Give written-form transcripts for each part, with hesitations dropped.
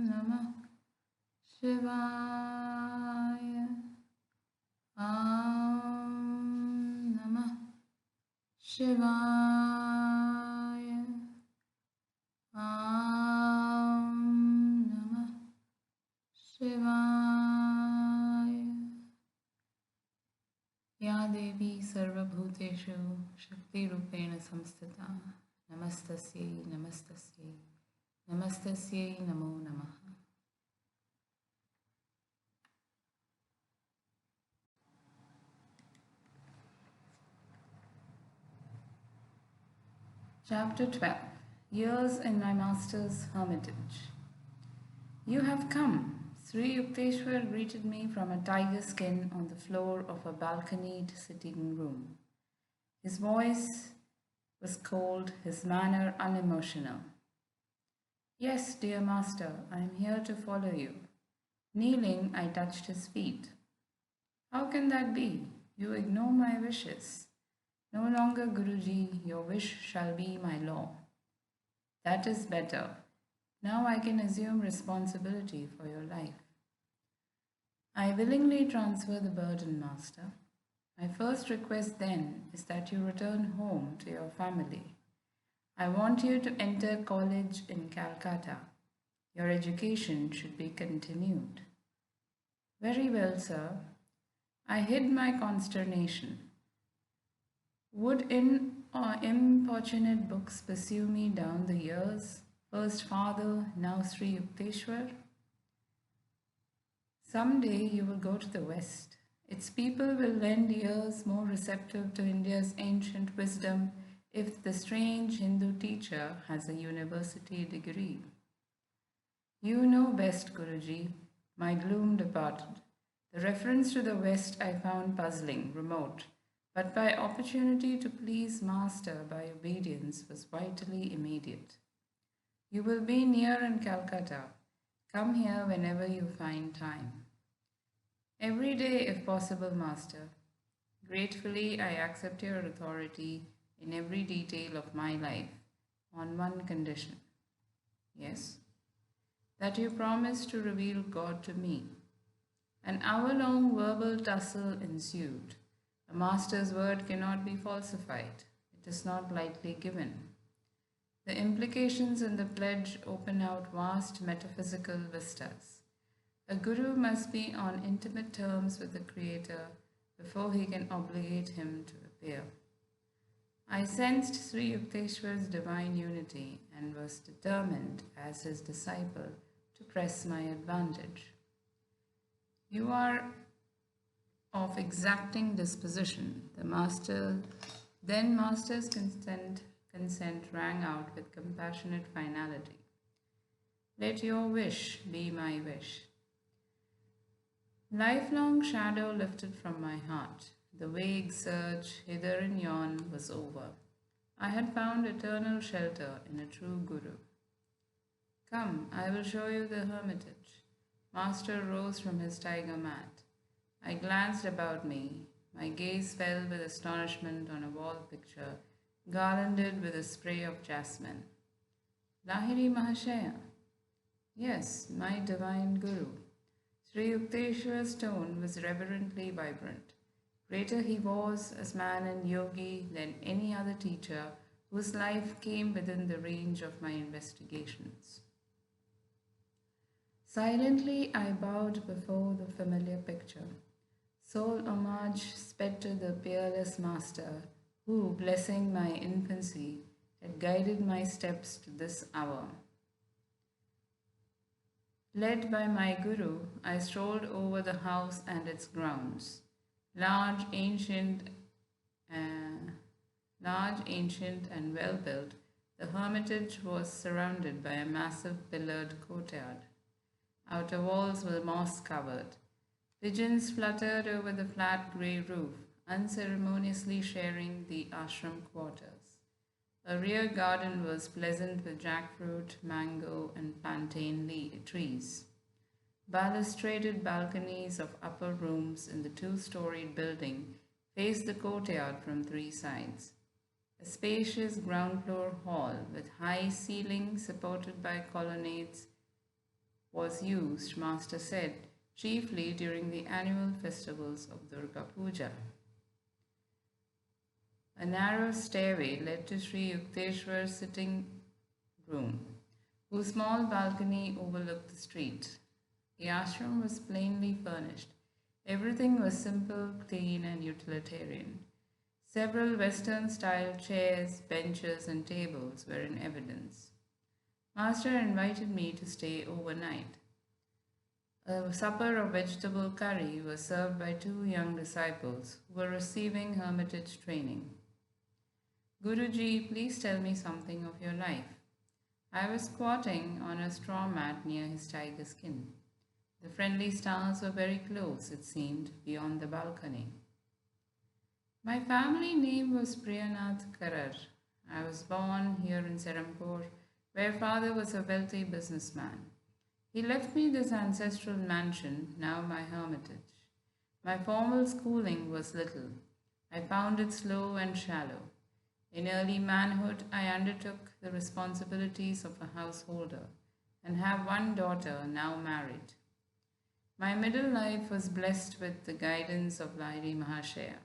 Namah Shivaya. Namah Shivaya. Namah Shivaya. Ya Devi Sarvabhuteshu Shakti Rupena Samstita. Namastasye, Namastasye, Namastasye, Namo Namaha. Chapter 12. Years in my Master's Hermitage. You have come. Sri Yukteswar greeted me from a tiger skin on the floor of a balconied sitting room. His voice was cold, his manner unemotional. Yes, dear Master, I am here to follow you. Kneeling, I touched his feet. How can that be? You ignore my wishes. No longer, Guruji, your wish shall be my law. That is better. Now I can assume responsibility for your life. I willingly transfer the burden, Master. My first request then is that you return home to your family. I want you to enter college in Calcutta. Your education should be continued. Very well, sir. I hid my consternation. Would importunate books pursue me down the years? First father, now Sri Yukteswar? Someday you will go to the West. Its people will lend ears more receptive to India's ancient wisdom if the strange Hindu teacher has a university degree. You know best, Guruji. My gloom departed. The reference to the West I found puzzling, remote, but my opportunity to please Master by obedience was vitally immediate. You will be near in Calcutta. Come here whenever you find time. Every day, if possible, Master. Gratefully, I accept your authority in every detail of my life, on one condition. Yes? That you promise to reveal God to me. An hour-long verbal tussle ensued. A master's word cannot be falsified. It is not lightly given. The implications in the pledge open out vast metaphysical vistas. A guru must be on intimate terms with the Creator before he can obligate him to appear. I sensed Sri Yukteswar's divine unity and was determined, as his disciple, to press my advantage. You are of exacting disposition. The master's consent rang out with compassionate finality. Let your wish be my wish. Lifelong shadow lifted from my heart. The vague search hither and yon was over. I had found eternal shelter in a true guru. Come, I will show you the hermitage. Master rose from his tiger mat. I glanced about me. My gaze fell with astonishment on a wall picture garlanded with a spray of jasmine. Lahiri Mahashaya. Yes, my divine guru. Sri Yukteswar's tone was reverently vibrant. Greater he was as man and yogi than any other teacher whose life came within the range of my investigations. Silently I bowed before the familiar picture. Sole homage sped to the peerless master who, blessing my infancy, had guided my steps to this hour. Led by my guru, I strolled over the house and its grounds. Large, ancient, and well-built, the hermitage was surrounded by a massive pillared courtyard. Outer walls were moss-covered. Pigeons fluttered over the flat grey roof, unceremoniously sharing the ashram quarters. A rear garden was pleasant with jackfruit, mango, and plantain trees. Balustraded balconies of upper rooms in the two-storied building faced the courtyard from three sides. A spacious ground floor hall with high high ceiling supported by colonnades was used, Master said, chiefly during the annual festivals of Durga Puja. A narrow stairway led to Sri Yukteswar's sitting room, whose small balcony overlooked the street. The ashram was plainly furnished. Everything was simple, clean, and utilitarian. Several Western-style chairs, benches, and tables were in evidence. Master invited me to stay overnight. A supper of vegetable curry was served by two young disciples who were receiving Hermitage training. Guruji, please tell me something of your life. I was squatting on a straw mat near his tiger skin. The friendly stars were very close, it seemed, beyond the balcony. My family name was Priyanath Karar. I was born here in Serampore, where father was a wealthy businessman. He left me this ancestral mansion, now my hermitage. My formal schooling was little. I found it slow and shallow. In early manhood, I undertook the responsibilities of a householder and have one daughter now married. My middle life was blessed with the guidance of Lahiri Mahashaya.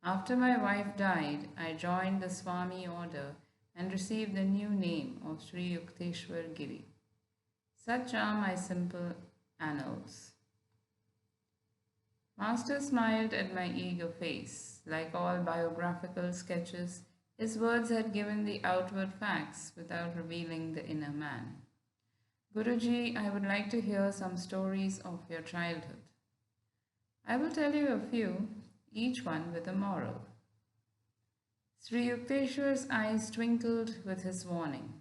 After my wife died, I joined the Swami order and received the new name of Sri Yukteswar Giri. Such are my simple annals. Master smiled at my eager face. Like all biographical sketches, his words had given the outward facts without revealing the inner man. Guruji, I would like to hear some stories of your childhood. I will tell you a few, each one with a moral. Sri Yukteswar's eyes twinkled with his warning.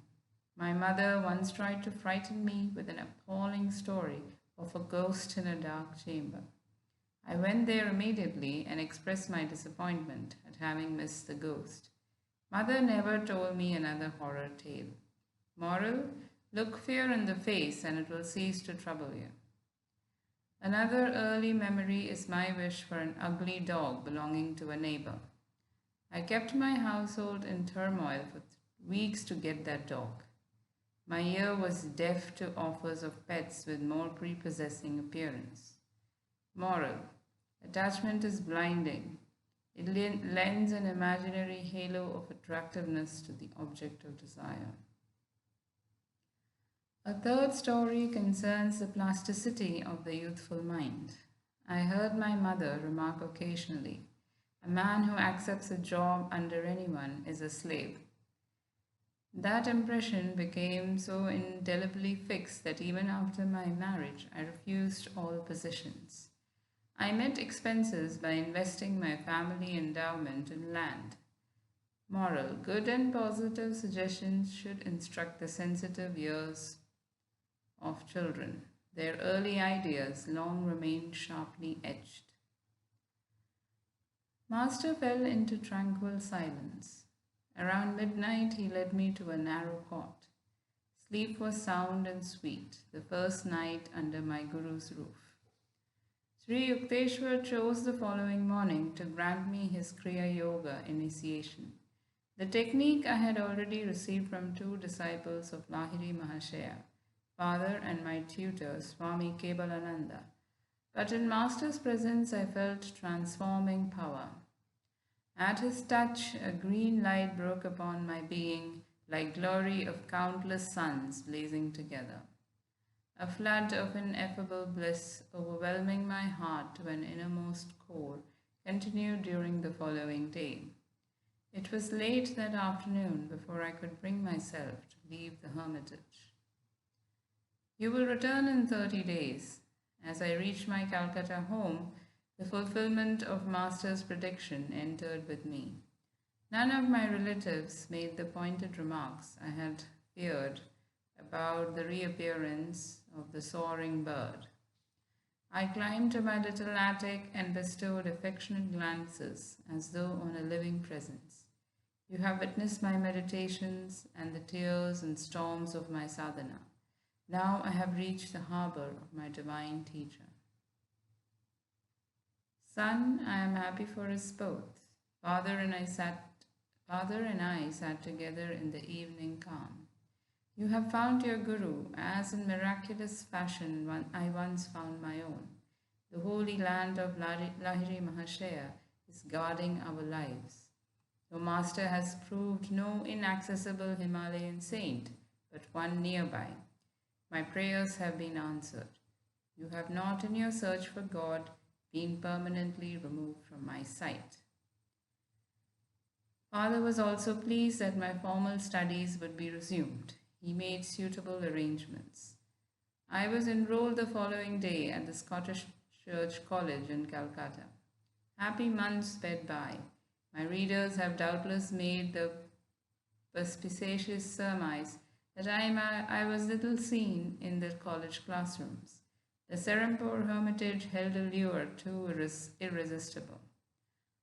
My mother once tried to frighten me with an appalling story of a ghost in a dark chamber. I went there immediately and expressed my disappointment at having missed the ghost. Mother never told me another horror tale. Moral: look fear in the face and it will cease to trouble you. Another early memory is my wish for an ugly dog belonging to a neighbor. I kept my household in turmoil for weeks to get that dog. My ear was deaf to offers of pets with more prepossessing appearance. Moral: attachment is blinding. It lends an imaginary halo of attractiveness to the object of desire. A third story concerns the plasticity of the youthful mind. I heard my mother remark occasionally, "A man who accepts a job under anyone is a slave." That impression became so indelibly fixed that even after my marriage, I refused all positions. I met expenses by investing my family endowment in land. Moral: good and positive suggestions should instruct the sensitive ears of children. Their early ideas long remain sharply etched. Master fell into tranquil silence. Around midnight, he led me to a narrow cot. Sleep was sound and sweet, the first night under my guru's roof. Sri Yukteswar chose the following morning to grant me his Kriya Yoga initiation. The technique I had already received from two disciples of Lahiri Mahashaya, father and my tutor, Swami Kebalananda. But in Master's presence, I felt transforming power. At his touch, a green light broke upon my being, like glory of countless suns blazing together. A flood of ineffable bliss, overwhelming my heart to an innermost core, continued during the following day. It was late that afternoon before I could bring myself to leave the hermitage. You will return in 30 days. As I reached my Calcutta home, the fulfillment of Master's prediction entered with me. None of my relatives made the pointed remarks I had feared about the reappearance of the soaring bird. I climbed to my little attic and bestowed affectionate glances as though on a living presence. You have witnessed my meditations and the tears and storms of my sadhana. Now I have reached the harbor of my divine teacher. Son, I am happy for us both. Father and I sat Father and I sat together in the evening calm. You have found your Guru, as in miraculous fashion I once found my own. The holy land of Lahiri Mahashaya is guarding our lives. Your master has proved no inaccessible Himalayan saint, but one nearby. My prayers have been answered. You have not, in your search for God, been permanently removed from my sight. Father was also pleased that my formal studies would be resumed. He made suitable arrangements. I was enrolled the following day at the Scottish Church College in Calcutta. Happy months sped by. My readers have doubtless made the perspicacious surmise that I was little seen in the college classrooms. The Serampore Hermitage held a lure too irresistible.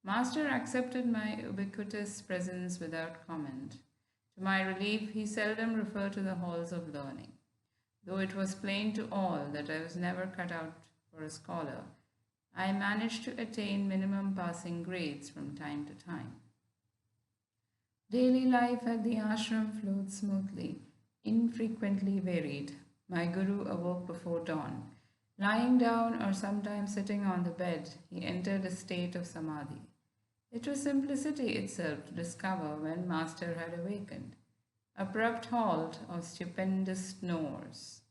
Master accepted my ubiquitous presence without comment. To my relief, he seldom referred to the halls of learning. Though it was plain to all that I was never cut out for a scholar, I managed to attain minimum passing grades from time to time. Daily life at the ashram flowed smoothly, infrequently varied. My Guru awoke before dawn. Lying down or sometimes sitting on the bed, he entered a state of samadhi. It was simplicity itself to discover when Master had awakened. Abrupt halt of stupendous snores.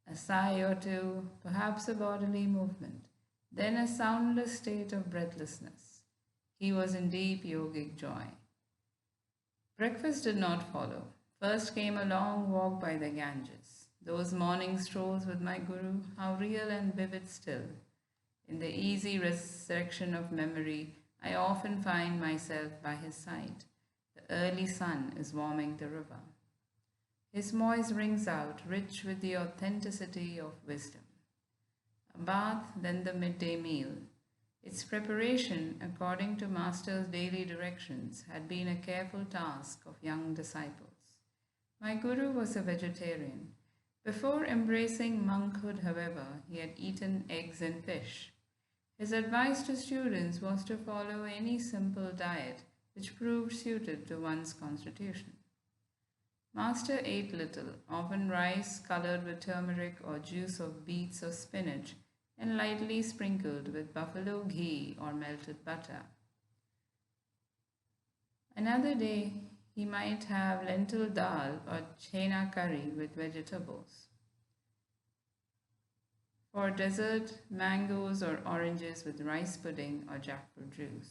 A sigh or two, perhaps a bodily movement, then a soundless state of breathlessness. He was in deep yogic joy. Breakfast did not follow. First came a long walk by the Ganges. Those morning strolls with my Guru, how real and vivid still. In the easy resurrection of memory, I often find myself by his side. The early sun is warming the river. His voice rings out, rich with the authenticity of wisdom. A bath, then the midday meal. Its preparation, according to Master's daily directions, had been a careful task of young disciples. My Guru was a vegetarian. Before embracing monkhood, however, he had eaten eggs and fish. His advice to students was to follow any simple diet which proved suited to one's constitution. Master ate little, often rice colored with turmeric or juice of beets or spinach, and lightly sprinkled with buffalo ghee or melted butter. Another day, he might have lentil dal or chena curry with vegetables. For dessert, mangoes or oranges with rice pudding or jackfruit juice.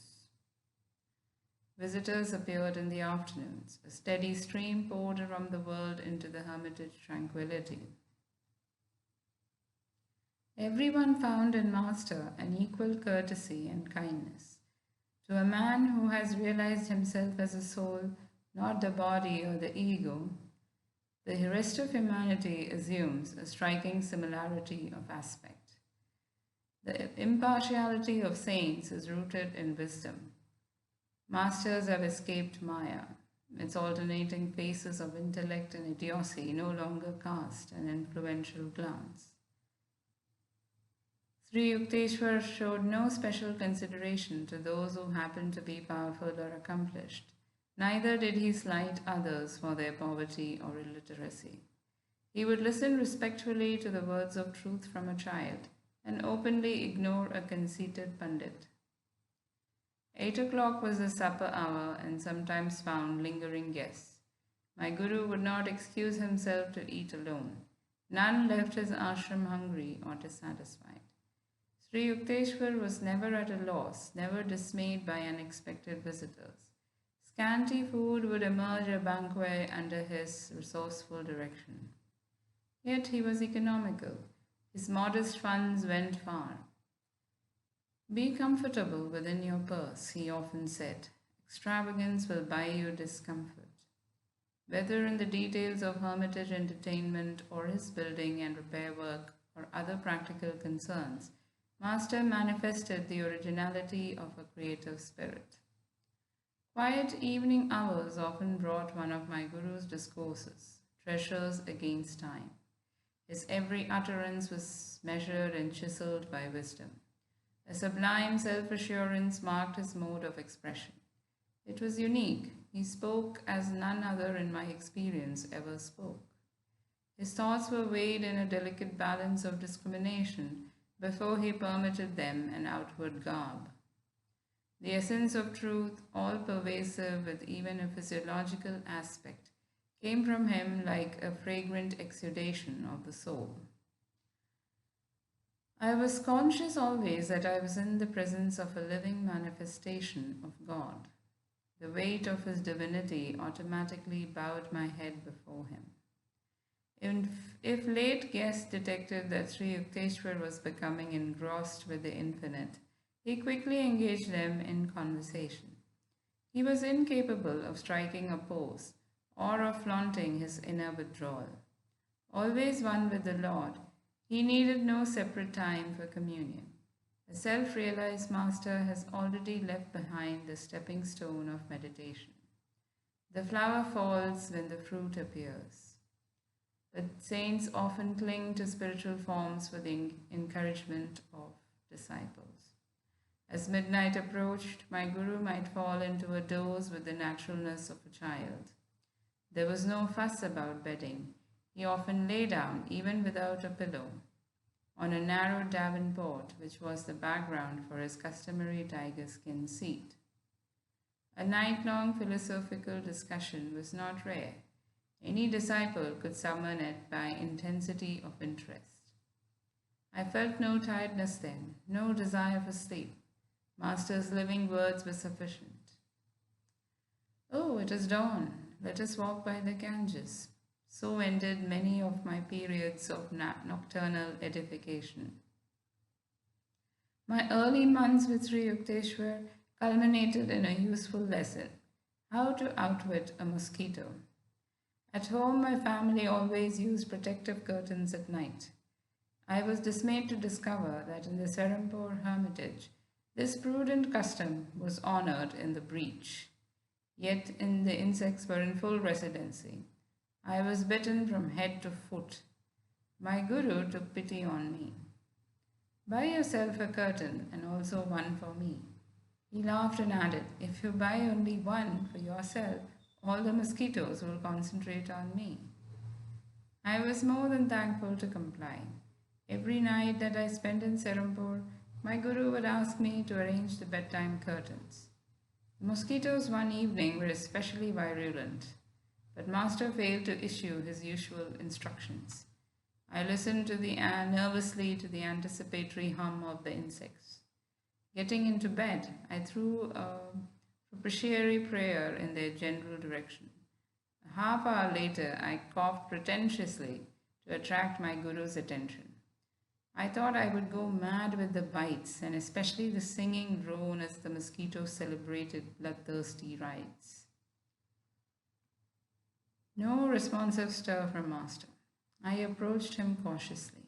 Visitors appeared in the afternoons. A steady stream poured from the world into the hermitage tranquility. Everyone found in Master an equal courtesy and kindness. To a man who has realized himself as a soul, not the body or the ego, the rest of humanity assumes a striking similarity of aspect. The impartiality of saints is rooted in wisdom. Masters have escaped Maya. Its alternating phases of intellect and idiocy no longer cast an influential glance. Sri Yukteswar showed no special consideration to those who happened to be powerful or accomplished. Neither did he slight others for their poverty or illiteracy. He would listen respectfully to the words of truth from a child and openly ignore a conceited pandit. 8 o'clock was the supper hour and sometimes found lingering guests. My Guru would not excuse himself to eat alone. None left his ashram hungry or dissatisfied. Sri Yukteswar was never at a loss, never dismayed by unexpected visitors. Scanty food would emerge a banquet under his resourceful direction. Yet he was economical. His modest funds went far. Be comfortable within your purse, he often said. Extravagance will buy you discomfort. Whether in the details of hermitage entertainment or his building and repair work or other practical concerns, Master manifested the originality of a creative spirit. Quiet evening hours often brought one of my Guru's discourses, Treasures Against Time. His every utterance was measured and chiseled by wisdom. A sublime self-assurance marked his mode of expression. It was unique. He spoke as none other in my experience ever spoke. His thoughts were weighed in a delicate balance of discrimination before he permitted them an outward garb. The essence of truth, all pervasive with even a physiological aspect, came from him like a fragrant exudation of the soul. I was conscious always that I was in the presence of a living manifestation of God. The weight of his divinity automatically bowed my head before him. If late guests detected that Sri Yukteswar was becoming engrossed with the infinite, he quickly engaged them in conversation. He was incapable of striking a pose or of flaunting his inner withdrawal. Always one with the Lord, he needed no separate time for communion. The self-realized master has already left behind the stepping stone of meditation. The flower falls when the fruit appears. But saints often cling to spiritual forms for the encouragement of disciples. As midnight approached, my guru might fall into a doze with the naturalness of a child. There was no fuss about bedding. He often lay down, even without a pillow, on a narrow davenport, which was the background for his customary tiger skin seat. A night-long philosophical discussion was not rare. Any disciple could summon it by intensity of interest. I felt no tiredness then, no desire for sleep. Master's living words were sufficient. "Oh, it is dawn. Let us walk by the Ganges." So ended many of my periods of nocturnal edification. My early months with Sri Yukteswar culminated in a useful lesson: how to outwit a mosquito. At home, my family always used protective curtains at night. I was dismayed to discover that in the Serampore Hermitage, this prudent custom was honored in the breach. Yet the insects were in full residency. I was bitten from head to foot. My guru took pity on me. "Buy yourself a curtain and also one for me." He laughed and added, "If you buy only one for yourself, all the mosquitoes will concentrate on me." I was more than thankful to comply. Every night that I spent in Serampore, my guru would ask me to arrange the bedtime curtains. The mosquitoes one evening were especially virulent, but Master failed to issue his usual instructions. I listened nervously to the anticipatory hum of the insects. Getting into bed, I threw a propitiatory prayer in their general direction. A half hour later, I coughed pretentiously to attract my guru's attention. I thought I would go mad with the bites, and especially the singing drone as the mosquitoes celebrated bloodthirsty rites. No responsive stir from Master. I approached him cautiously.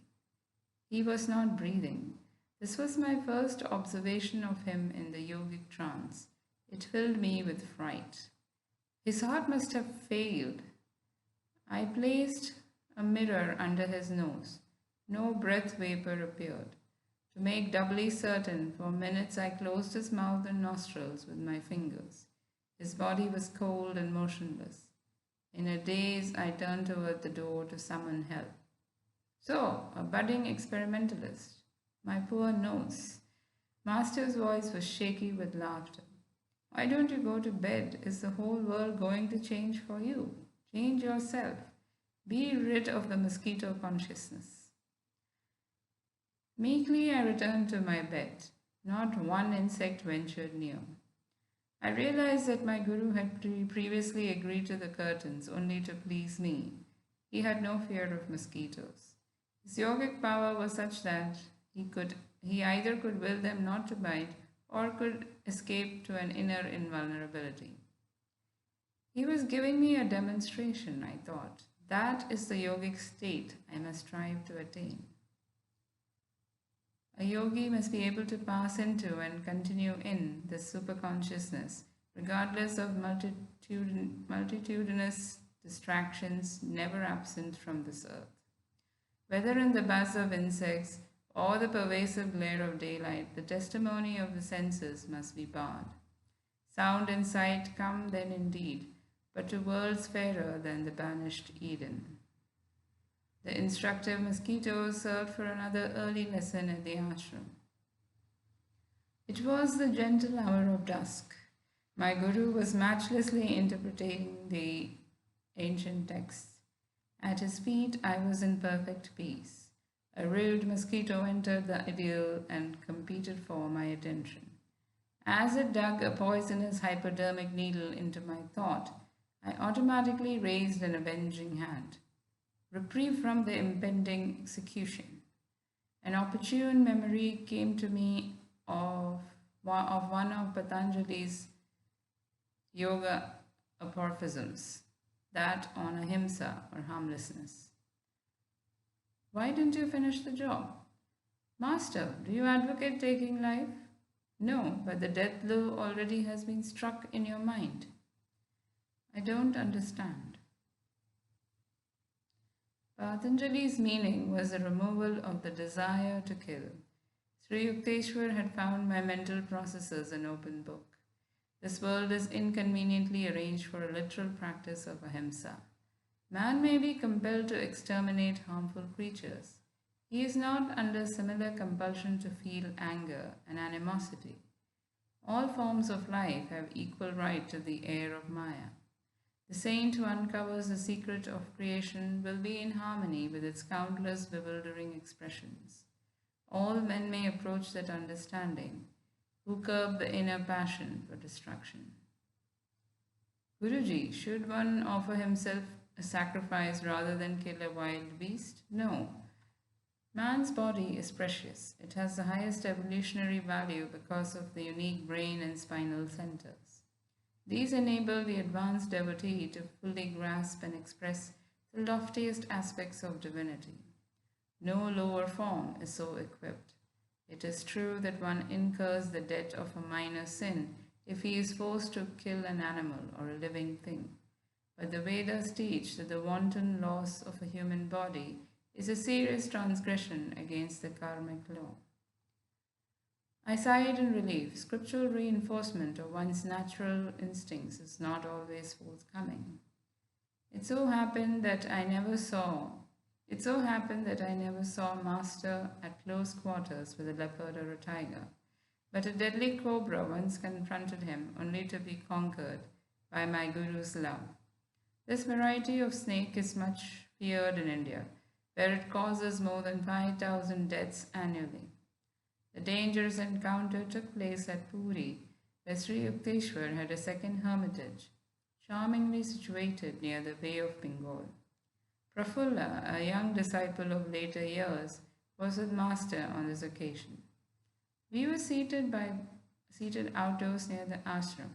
He was not breathing. This was my first observation of him in the yogic trance. It filled me with fright. His heart must have failed. I placed a mirror under his nose. No breath vapor appeared. To make doubly certain, for minutes I closed his mouth and nostrils with my fingers. His body was cold and motionless. In a daze, I turned toward the door to summon help. "So, a budding experimentalist. My poor nose." Master's voice was shaky with laughter. "Why don't you go to bed? Is the whole world going to change for you? Change yourself. Be rid of the mosquito consciousness." Meekly I returned to my bed. Not one insect ventured near. I realized that my guru had previously agreed to the curtains only to please me. He had no fear of mosquitoes. His yogic power was such that he either could will them not to bite or could escape to an inner invulnerability. He was giving me a demonstration, I thought. That is the yogic state I must strive to attain. A yogi must be able to pass into and continue in this superconsciousness, regardless of multitudinous distractions never absent from this earth. Whether in the buzz of insects or the pervasive glare of daylight, the testimony of the senses must be barred. Sound and sight come then indeed, but to worlds fairer than the banished Eden. The instructive mosquitoes served for another early lesson at the ashram. It was the gentle hour of dusk. My guru was matchlessly interpreting the ancient texts. At his feet, I was in perfect peace. A rude mosquito entered the idyll and competed for my attention. As it dug a poisonous hypodermic needle into my thought, I automatically raised an avenging hand. Reprieve from the impending execution. An opportune memory came to me of one of Patanjali's yoga aphorisms, that on ahimsa or harmlessness. Why didn't you finish the job? Master, do you advocate taking life? No, but the death blow already has been struck in your mind. I don't understand. Patanjali's meaning was the removal of the desire to kill. Sri Yukteswar had found my mental processes an open book. This world is inconveniently arranged for a literal practice of ahimsa. Man may be compelled to exterminate harmful creatures. He is not under similar compulsion to feel anger and animosity. All forms of life have equal right to the air of Maya. The saint who uncovers the secret of creation will be in harmony with its countless bewildering expressions. All men may approach that understanding, who curb the inner passion for destruction. Guruji, should one offer himself a sacrifice rather than kill a wild beast? No. Man's body is precious. It has the highest evolutionary value because of the unique brain and spinal centers. These enable the advanced devotee to fully grasp and express the loftiest aspects of divinity. No lower form is so equipped. It is true that one incurs the debt of a minor sin if he is forced to kill an animal or a living thing. But the Vedas teach that the wanton loss of a human body is a serious transgression against the karmic law. I sighed in relief. Scriptural reinforcement of one's natural instincts is not always forthcoming. It so happened that I never saw Master at close quarters with a leopard or a tiger, but a deadly cobra once confronted him only to be conquered by my guru's love. This variety of snake is much feared in India, where it causes more than 5,000 deaths annually. The dangerous encounter took place at Puri, where Sri Yukteswar had a second hermitage, charmingly situated near the Bay of Bengal. Prafulla, a young disciple of later years, was with Master on this occasion. We were seated outdoors near the ashram.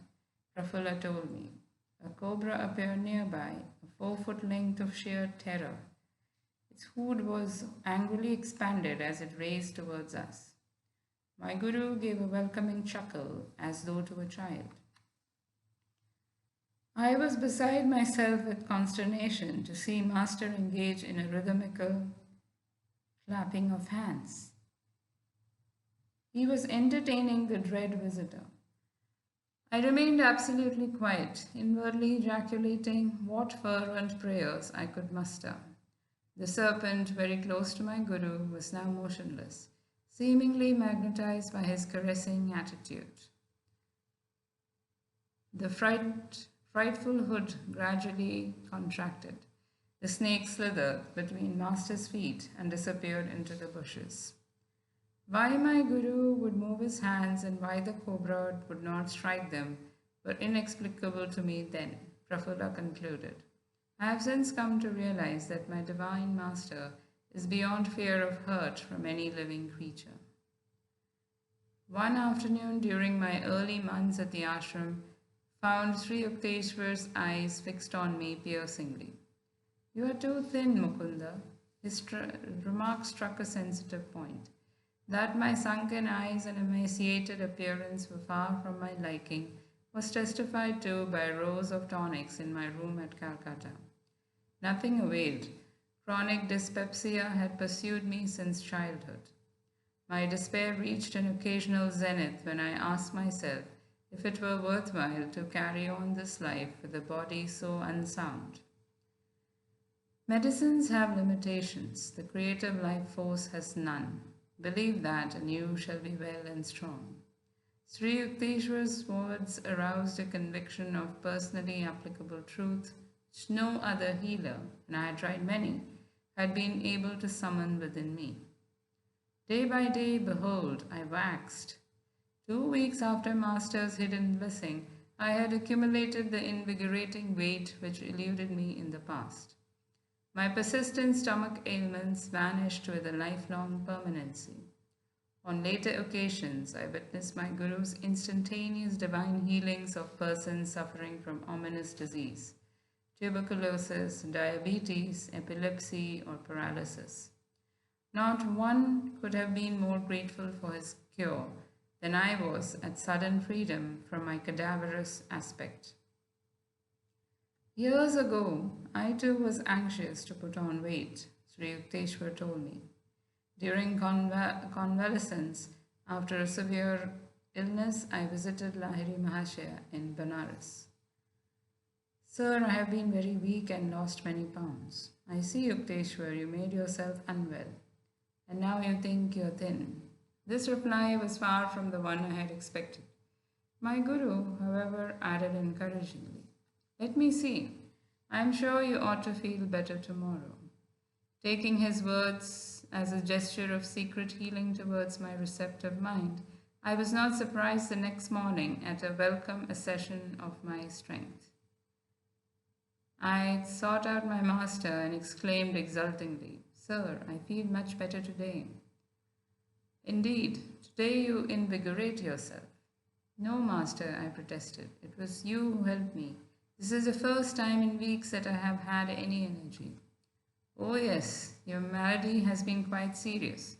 Prafulla told me. A cobra appeared nearby, a 4-foot length of sheer terror. Its hood was angrily expanded as it raced towards us. My guru gave a welcoming chuckle as though to a child. I was beside myself with consternation to see Master engage in a rhythmical clapping of hands. He was entertaining the dread visitor. I remained absolutely quiet, inwardly ejaculating what fervent prayers I could muster. The serpent, very close to my guru, was now motionless, seemingly magnetized by his caressing attitude. The frightful hood gradually contracted. The snake slithered between Master's feet and disappeared into the bushes. Why my guru would move his hands and why the cobra would not strike them were inexplicable to me then, Prafulla concluded. I have since come to realize that my divine Master is beyond fear of hurt from any living creature. One afternoon during my early months at the ashram, found Sri Yukteswar's eyes fixed on me piercingly. You are too thin, Mukunda. His remark struck a sensitive point. That my sunken eyes and emaciated appearance were far from my liking was testified to by rows of tonics in my room at Calcutta. Nothing availed. Chronic dyspepsia had pursued me since childhood. My despair reached an occasional zenith when I asked myself if it were worthwhile to carry on this life with a body so unsound. Medicines have limitations, the creative life force has none. Believe that, and you shall be well and strong. Sri Yukteswar's words aroused a conviction of personally applicable truth which no other healer, and I had tried many, had been able to summon within me. Day by day, behold, I waxed. 2 weeks after Master's hidden blessing, I had accumulated the invigorating weight which eluded me in the past. My persistent stomach ailments vanished with a lifelong permanency. On later occasions, I witnessed my Guru's instantaneous divine healings of persons suffering from ominous disease, tuberculosis, diabetes, epilepsy, or paralysis. Not one could have been more grateful for his cure than I was at sudden freedom from my cadaverous aspect. Years ago, I too was anxious to put on weight, Sri Yukteswar told me. During convalescence, after a severe illness, I visited Lahiri Mahashaya in Benares. Sir, I have been very weak and lost many pounds. I see, Yukteswar, you made yourself unwell, and now you think you're thin. This reply was far from the one I had expected. My Guru, however, added encouragingly, let me see. I am sure you ought to feel better tomorrow. Taking his words as a gesture of secret healing towards my receptive mind, I was not surprised the next morning at a welcome accession of my strength. I sought out my master and exclaimed exultingly, Sir, I feel much better today. Indeed, today you invigorate yourself. No, master, I protested. It was you who helped me. This is the first time in weeks that I have had any energy. Oh yes, your malady has been quite serious.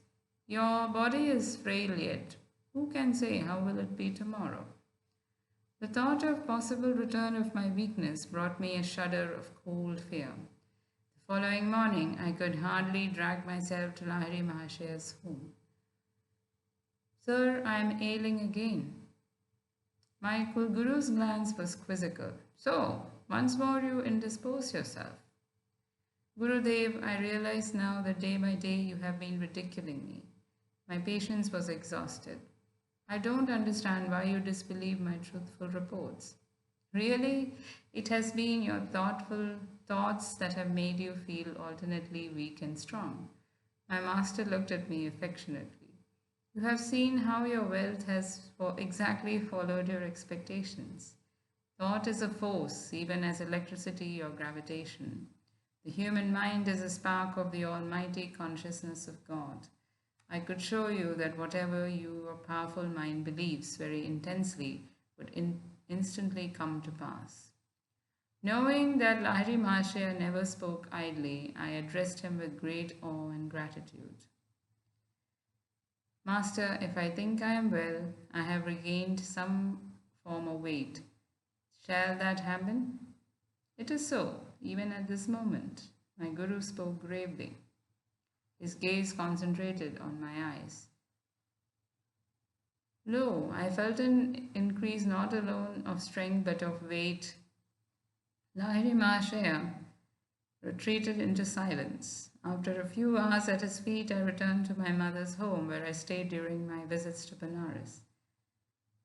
Your body is frail yet. Who can say how will it be tomorrow? The thought of possible return of my weakness brought me a shudder of cold fear. The following morning, I could hardly drag myself to Lahiri Mahashaya's home. Sir, I am ailing again. My Guru's glance was quizzical. So, once more you indispose yourself. Gurudev, I realize now that day by day you have been ridiculing me. My patience was exhausted. I don't understand why you disbelieve my truthful reports. Really, it has been your thoughtful thoughts that have made you feel alternately weak and strong. My master looked at me affectionately. You have seen how your wealth has exactly followed your expectations. Thought is a force, even as electricity or gravitation. The human mind is a spark of the almighty consciousness of God. I could show you that whatever your powerful mind believes very intensely would instantly come to pass. Knowing that Lahiri Mahashaya never spoke idly, I addressed him with great awe and gratitude. Master, if I think I am well, I have regained some former weight. Shall that happen? It is so, even at this moment. My Guru spoke gravely. His gaze concentrated on my eyes. Lo, I felt an increase not alone of strength but of weight. Lahiri Mahashaya retreated into silence. After a few hours at his feet, I returned to my mother's home where I stayed during my visits to Benares.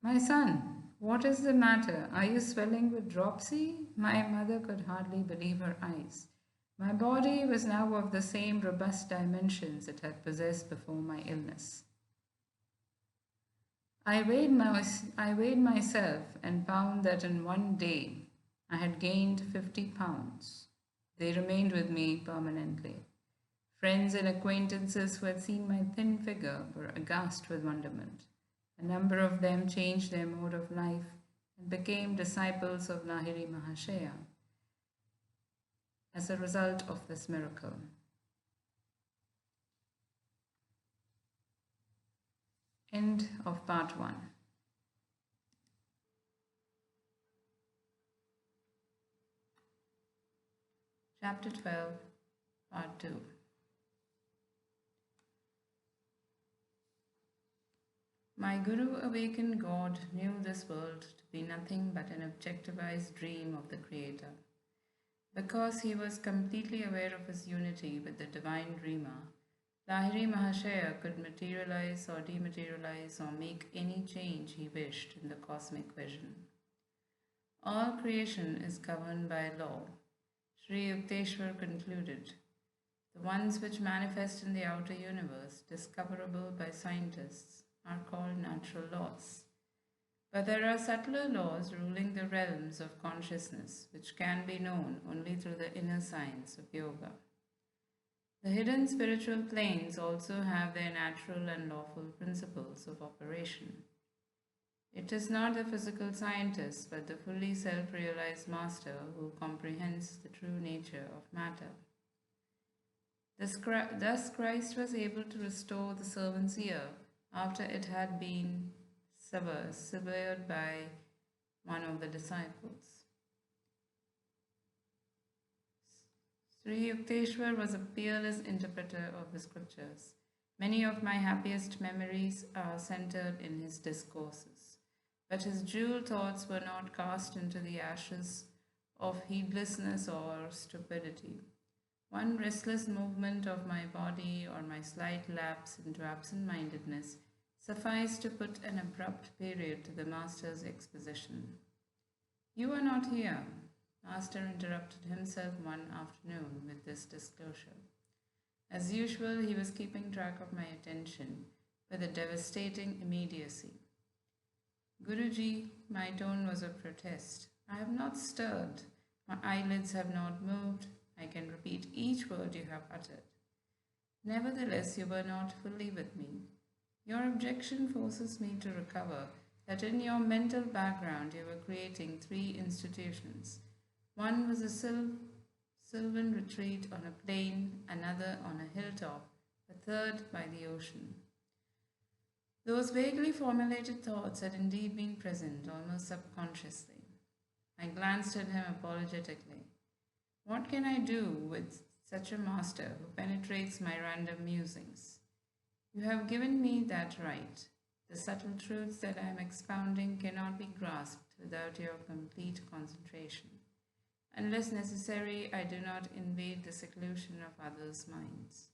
My son, what is the matter? Are you swelling with dropsy? My mother could hardly believe her eyes. My body was now of the same robust dimensions it had possessed before my illness. I weighed myself and found that in one day I had gained 50 pounds. They remained with me permanently. Friends and acquaintances who had seen my thin figure were aghast with wonderment. A number of them changed their mode of life and became disciples of Lahiri Mahashaya as a result of this miracle. End of part 1. Chapter 12, part 2. My Guru awakened God knew this world to be nothing but an objectivized dream of the Creator. Because he was completely aware of his unity with the divine dreamer, Lahiri Mahashaya could materialize or dematerialize or make any change he wished in the cosmic vision. All creation is governed by law. Sri Yukteswar concluded, the ones which manifest in the outer universe, discoverable by scientists, are called natural laws. But there are subtler laws ruling the realms of consciousness, which can be known only through the inner science of yoga. The hidden spiritual planes also have their natural and lawful principles of operation. It is not the physical scientist, but the fully self-realized master who comprehends the true nature of matter. Thus Christ was able to restore the servant's ear after it had been severed by one of the disciples. Sri Yukteswar was a peerless interpreter of the scriptures. Many of my happiest memories are centered in his discourses, but his jewel thoughts were not cast into the ashes of heedlessness or stupidity. One restless movement of my body or my slight lapse into absent-mindedness sufficed to put an abrupt period to the Master's exposition. You are not here, Master interrupted himself one afternoon with this disclosure. As usual, he was keeping track of my attention with a devastating immediacy. Guruji, my tone was of protest. I have not stirred. My eyelids have not moved. I can repeat each word you have uttered. Nevertheless, you were not fully with me. Your objection forces me to recover that in your mental background you were creating three institutions. One was a sylvan retreat on a plain, another on a hilltop, a third by the ocean. Those vaguely formulated thoughts had indeed been present, almost subconsciously. I glanced at him apologetically. What can I do with such a master who penetrates my random musings? You have given me that right. The subtle truths that I am expounding cannot be grasped without your complete concentration. Unless necessary, I do not invade the seclusion of others' minds.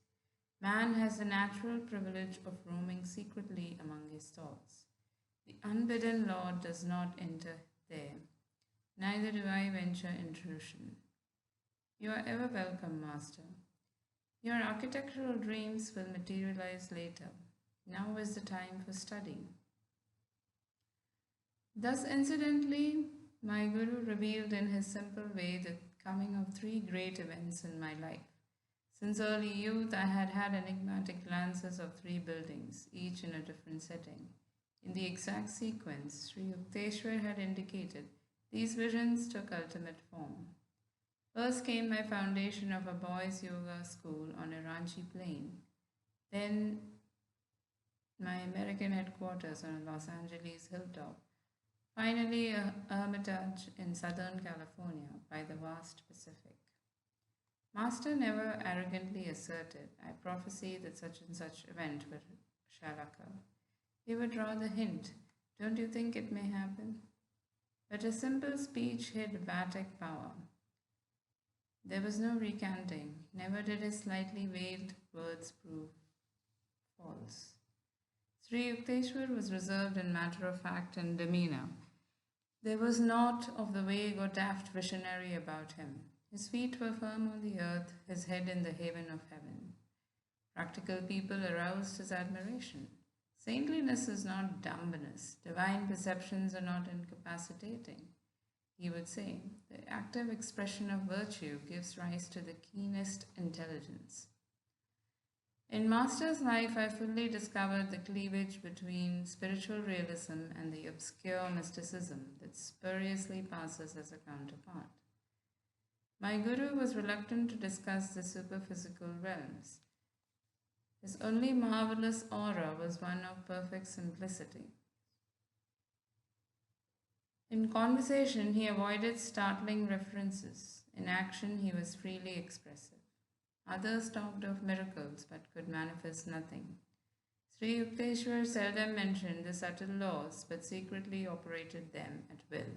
Man has the natural privilege of roaming secretly among his thoughts. The unbidden Lord does not enter there. Neither do I venture intrusion. You are ever welcome, Master. Your architectural dreams will materialize later. Now is the time for study. Thus, incidentally, my Guru revealed in his simple way the coming of three great events in my life. Since early youth, I had had enigmatic glances of three buildings, each in a different setting. In the exact sequence Sri Yukteswar had indicated, these visions took ultimate form. First came my foundation of a boys' yoga school on a Ranchi plain. Then my American headquarters on a Los Angeles hilltop. Finally, a Hermitage in Southern California by the vast Pacific. Master never arrogantly asserted, I prophesy that such and such event shall occur. He would rather hint, don't you think it may happen? But a simple speech hid Vatic power. There was no recanting, never did his slightly veiled words prove false. Sri Yukteswar was reserved in matter of fact and demeanour. There was naught of the vague or daft visionary about him. His feet were firm on the earth, his head in the haven of heaven. Practical people aroused his admiration. Saintliness is not dumbness. Divine perceptions are not incapacitating. He would say, the active expression of virtue gives rise to the keenest intelligence. In Master's life, I fully discovered the cleavage between spiritual realism and the obscure mysticism that spuriously passes as a counterpart. My Guru was reluctant to discuss the superphysical realms. His only marvelous aura was one of perfect simplicity. In conversation, he avoided startling references. In action, he was freely expressive. Others talked of miracles but could manifest nothing. Sri Yukteswar seldom mentioned the subtle laws but secretly operated them at will.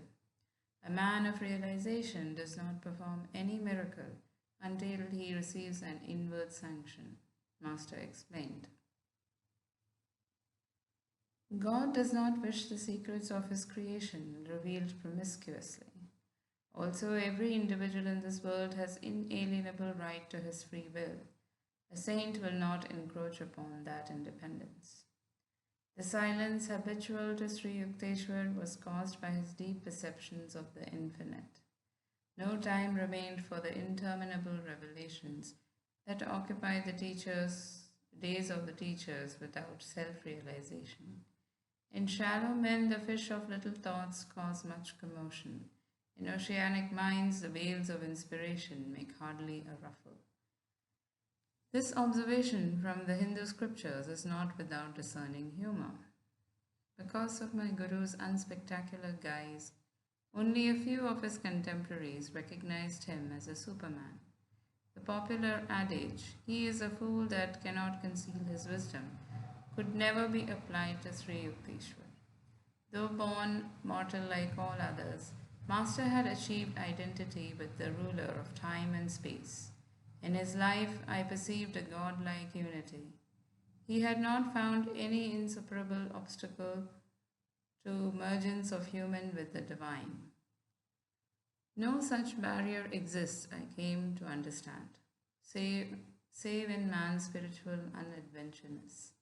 A man of realization does not perform any miracle until he receives an inward sanction, Master explained. God does not wish the secrets of his creation revealed promiscuously. Also, every individual in this world has inalienable right to his free will. A saint will not encroach upon that independence. The silence habitual to Sri Yukteswar was caused by his deep perceptions of the infinite. No time remained for the interminable revelations that occupy the days of the teachers without self-realization. In shallow men, the fish of little thoughts cause much commotion. In oceanic minds, the waves of inspiration make hardly a ruffle. This observation from the Hindu scriptures is not without discerning humor. Because of my Guru's unspectacular guise, only a few of his contemporaries recognized him as a superman. The popular adage, "He is a fool that cannot conceal his wisdom," could never be applied to Sri Yukteswar. Though born mortal like all others, Master had achieved identity with the ruler of time and space. In his life, I perceived a godlike unity. He had not found any insuperable obstacle to emergence of human with the divine. No such barrier exists, I came to understand, save in man's spiritual unadventureness.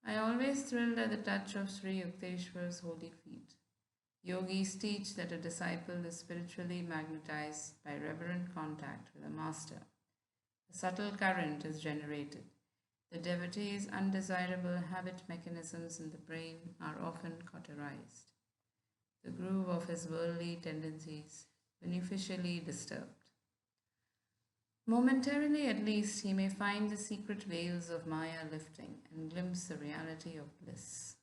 I always thrilled at the touch of Sri Yukteswar's holy feet. Yogis teach that a disciple is spiritually magnetized by reverent contact with a master. A subtle current is generated. The devotee's undesirable habit mechanisms in the brain are often cauterized. The groove of his worldly tendencies beneficially disturbed. Momentarily at least, he may find the secret veils of Maya lifting and glimpse the reality of bliss.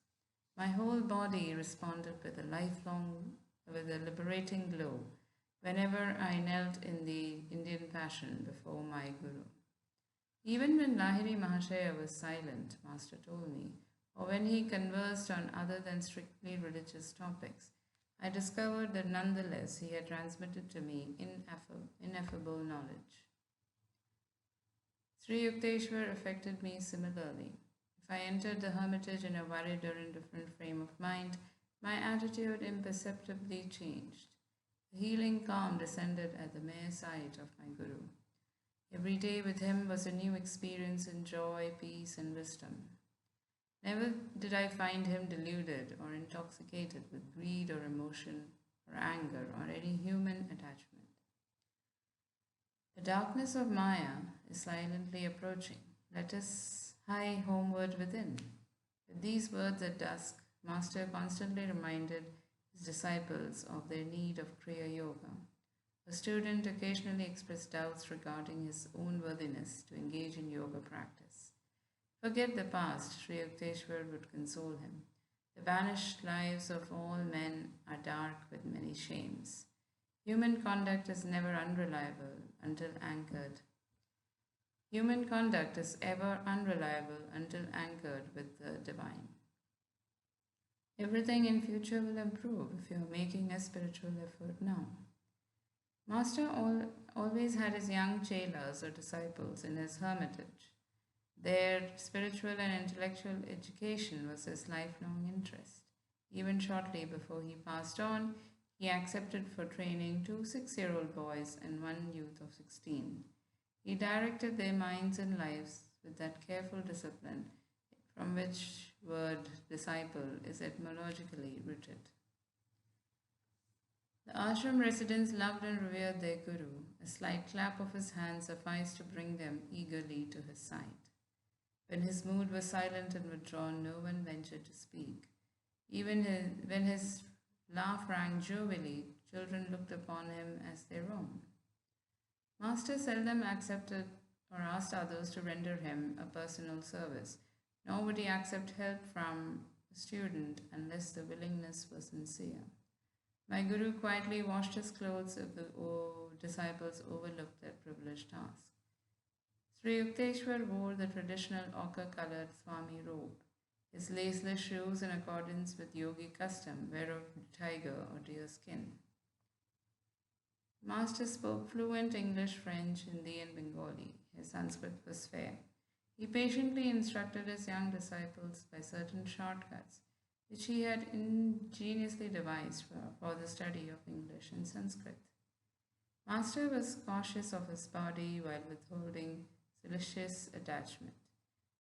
My whole body responded with a liberating glow whenever I knelt in the Indian Passion before my Guru. Even when Lahiri Mahashaya was silent, Master told me, or when he conversed on other than strictly religious topics, I discovered that nonetheless he had transmitted to me ineffable knowledge. Sri Yukteswar affected me similarly. If I entered the Hermitage in a worried or indifferent frame of mind, my attitude imperceptibly changed. A healing calm descended at the mere sight of my Guru. Every day with him was a new experience in joy, peace, and wisdom. Never did I find him deluded or intoxicated with greed or emotion or anger or any human attachment. The darkness of Maya is silently approaching. Let us hie homeward within. With these words at dusk, Master constantly reminded his disciples of their need of Kriya Yoga. A student occasionally expressed doubts regarding his own worthiness to engage in yoga practice. Forget the past, Sri Yukteswar would console him. The vanished lives of all men are dark with many shames. Human conduct is never unreliable until anchored. Human conduct is ever unreliable until anchored with the divine. Everything in future will improve if you are making a spiritual effort now. Master always had his young chelas or disciples in his hermitage. Their spiritual and intellectual education was his lifelong interest. Even shortly before he passed on, he accepted for training 2 6-year-old boys and 1 youth of 16. He directed their minds and lives with that careful discipline from which word disciple is etymologically rooted. The ashram residents loved and revered their Guru. A slight clap of his hand sufficed to bring them eagerly to his side. When his mood was silent and withdrawn, no one ventured to speak. Even when his laugh rang jovially, children looked upon him as their own. Master seldom accepted or asked others to render him a personal service, nor would he accept help from a student unless the willingness was sincere. My Guru quietly washed his clothes if the disciples overlooked that privileged task. Sri Yukteswar wore the traditional ochre-colored Swami robe. His laceless shoes, in accordance with Yogi custom, were of tiger or deer skin. Master spoke fluent English, French, Hindi, and Bengali. His Sanskrit was fair. He patiently instructed his young disciples by certain shortcuts, which he had ingeniously devised for the study of English and Sanskrit. Master was cautious of his body while withholding solicitous attachment.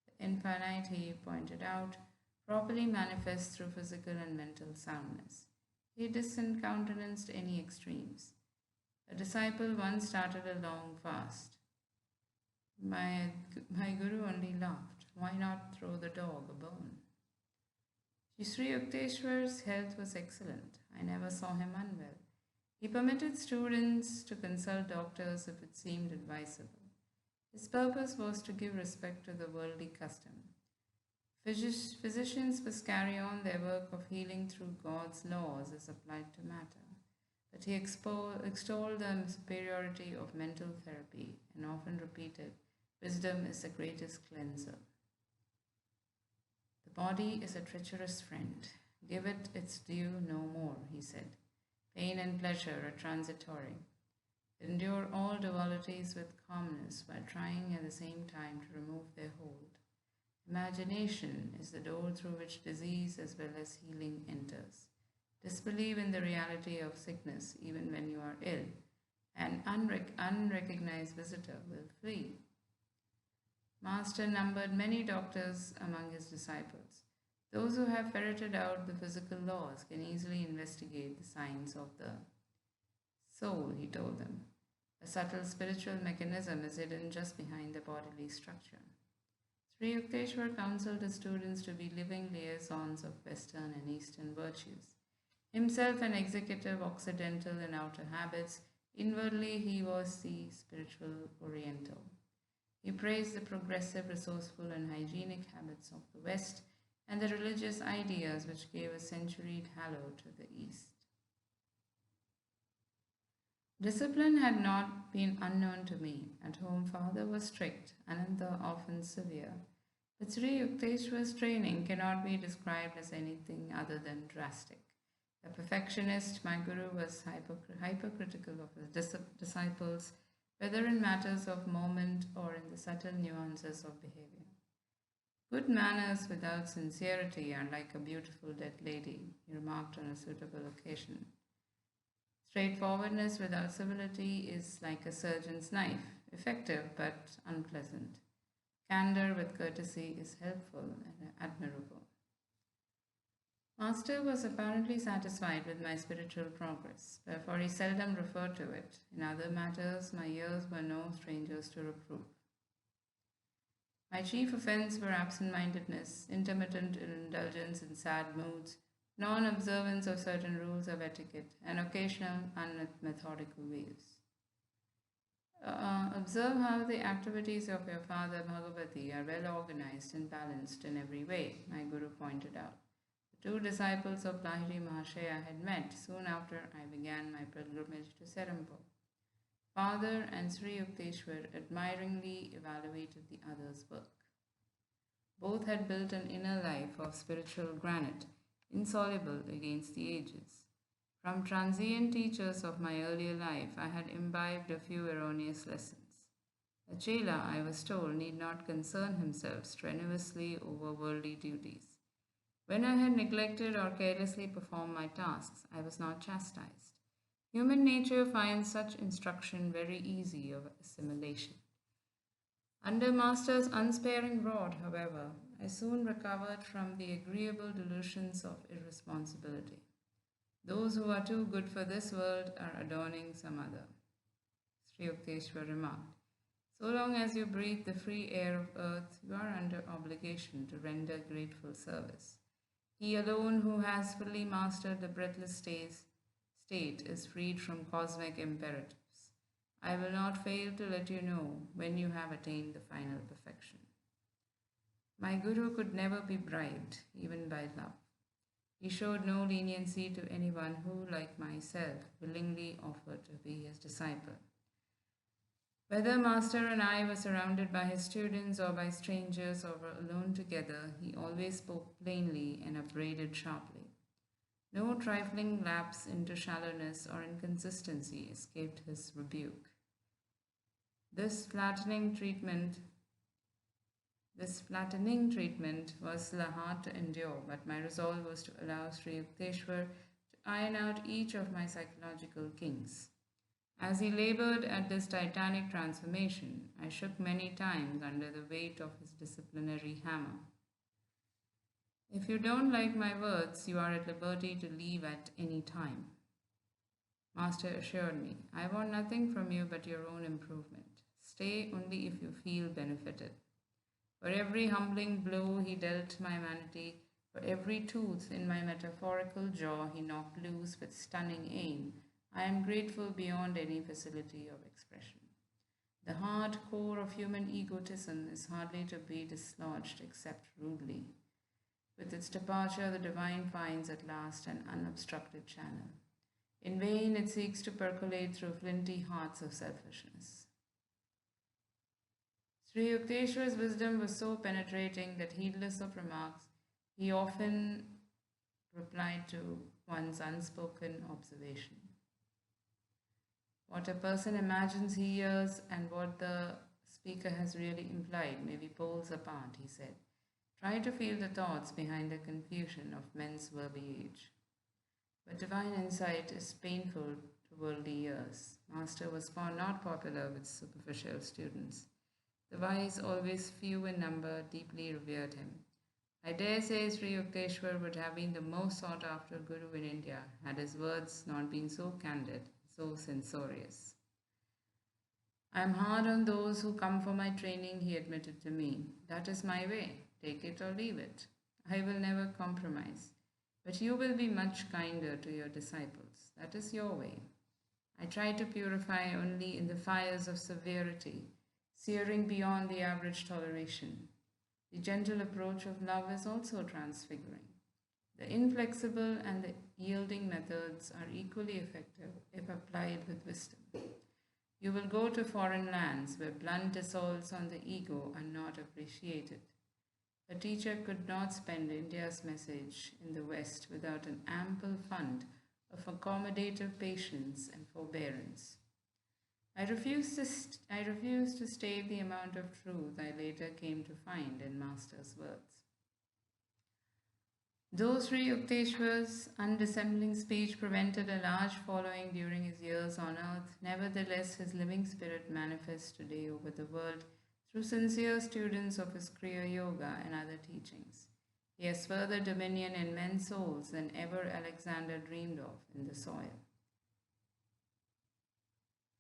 The infinite, he pointed out, properly manifests through physical and mental soundness. He discountenanced any extremes. A disciple once started a long fast. My guru only laughed. Why not throw the dog a bone? Sri Yukteswar's health was excellent. I never saw him unwell. He permitted students to consult doctors if it seemed advisable. His purpose was to give respect to the worldly custom. Physicians must carry on their work of healing through God's laws as applied to matter. But he extolled the superiority of mental therapy and often repeated, wisdom is the greatest cleanser. The body is a treacherous friend. Give it its due no more, he said. Pain and pleasure are transitory. Endure all dualities with calmness while trying at the same time to remove their hold. Imagination is the door through which disease as well as healing enters. Disbelieve in the reality of sickness even when you are ill. An unrecognized visitor will flee. Master numbered many doctors among his disciples. Those who have ferreted out the physical laws can easily investigate the signs of the soul, he told them. A subtle spiritual mechanism is hidden just behind the bodily structure. Sri Yukteswar counseled his students to be living liaisons of Western and Eastern virtues. Himself an executive Occidental in outer habits, inwardly he was the spiritual Oriental. He praised the progressive, resourceful, and hygienic habits of the West and the religious ideas which gave a centuried halo to the East. Discipline had not been unknown to me. At home, father was strict, Ananda often severe. But Sri Yukteswar's training cannot be described as anything other than drastic. A perfectionist, my guru was hypercritical of his disciples, whether in matters of moment or in the subtle nuances of behavior. Good manners without sincerity are like a beautiful dead lady, he remarked on a suitable occasion. Straightforwardness without civility is like a surgeon's knife, effective but unpleasant. Candor with courtesy is helpful and admirable. Master was apparently satisfied with my spiritual progress, therefore he seldom referred to it. In other matters, my years were no strangers to reproof. My chief offense were absent-mindedness, intermittent indulgence in sad moods, non-observance of certain rules of etiquette, and occasional unmethodical ways. Observe how the activities of your father Bhagavati are well organized and balanced in every way, my guru pointed out. The two disciples of Lahiri Mahashaya had met soon after I began my pilgrimage to Serampore. Father and Sri Yukteswar admiringly evaluated the other's work. Both had built an inner life of spiritual granite, insoluble against the ages. From transient teachers of my earlier life, I had imbibed a few erroneous lessons. A chela, I was told, need not concern himself strenuously over worldly duties. When I had neglected or carelessly performed my tasks, I was not chastised. Human nature finds such instruction very easy of assimilation. Under Master's unsparing rod, however, I soon recovered from the agreeable delusions of irresponsibility. Those who are too good for this world are adorning some other, Sri Yukteswar remarked. So long as you breathe the free air of earth, you are under obligation to render grateful service. He alone who has fully mastered the breathless state is freed from cosmic imperatives. I will not fail to let you know when you have attained the final perfection. My guru could never be bribed, even by love. He showed no leniency to anyone who, like myself, willingly offered to be his disciple. Whether Master and I were surrounded by his students or by strangers or were alone together, he always spoke plainly and upbraided sharply. No trifling lapse into shallowness or inconsistency escaped his rebuke. This flattening treatment This flattening treatment was hard to endure, but my resolve was to allow Sri Yukteswar to iron out each of my psychological kinks. As he labored at this titanic transformation, I shook many times under the weight of his disciplinary hammer. If you don't like my words, you are at liberty to leave at any time. Master assured me, I want nothing from you but your own improvement. Stay only if you feel benefited. For every humbling blow he dealt my vanity, for every tooth in my metaphorical jaw he knocked loose with stunning aim, I am grateful beyond any facility of expression. The hard core of human egotism is hardly to be dislodged except rudely. With its departure, the divine finds at last an unobstructed channel. In vain it seeks to percolate through flinty hearts of selfishness. Sri Yukteswar's wisdom was so penetrating that, heedless of remarks, he often replied to one's unspoken observation. What a person imagines he hears and what the speaker has really implied may be poles apart, he said. Try to feel the thoughts behind the confusion of men's verbiage. But divine insight is painful to worldly ears. Master was not popular with superficial students. The wise, always few in number, deeply revered him. I dare say Sri Yukteswar would have been the most sought after guru in India had his words not been so candid, so censorious. I am hard on those who come for my training, he admitted to me. That is my way. Take it or leave it. I will never compromise. But you will be much kinder to your disciples. That is your way. I try to purify only in the fires of severity, searing beyond the average toleration. The gentle approach of love is also transfiguring. The inflexible and the yielding methods are equally effective if applied with wisdom. You will go to foreign lands where blunt assaults on the ego are not appreciated. A teacher could not spend India's message in the West without an ample fund of accommodative patience and forbearance. I refused to stave the amount of truth I later came to find in Master's words. Though Sri Yukteswar's undissembling speech prevented a large following during his years on earth, nevertheless his living spirit manifests today over the world through sincere students of his Kriya Yoga and other teachings. He has further dominion in men's souls than ever Alexander dreamed of in the soil.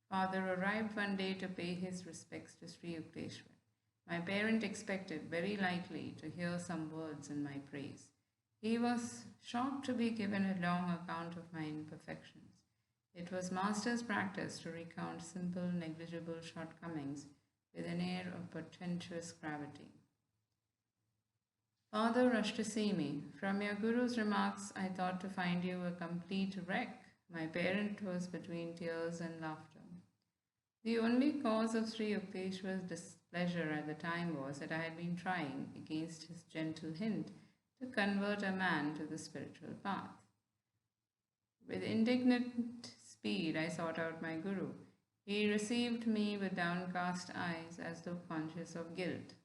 Father arrived one day to pay his respects to Sri Yukteswar. My parent expected, very likely, to hear some words in my praise. He was shocked to be given a long account of my imperfections. It was Master's practice to recount simple, negligible shortcomings with an air of portentous gravity. Father rushed to see me. From your Guru's remarks, I thought to find you a complete wreck. My parent was between tears and laughter. The only cause of Sri Yukteswar's displeasure at the time was that I had been trying, against his gentle hint, to convert a man to the spiritual path. With indignant speed, I sought out my Guru. He received me with downcast eyes as though conscious of guilt.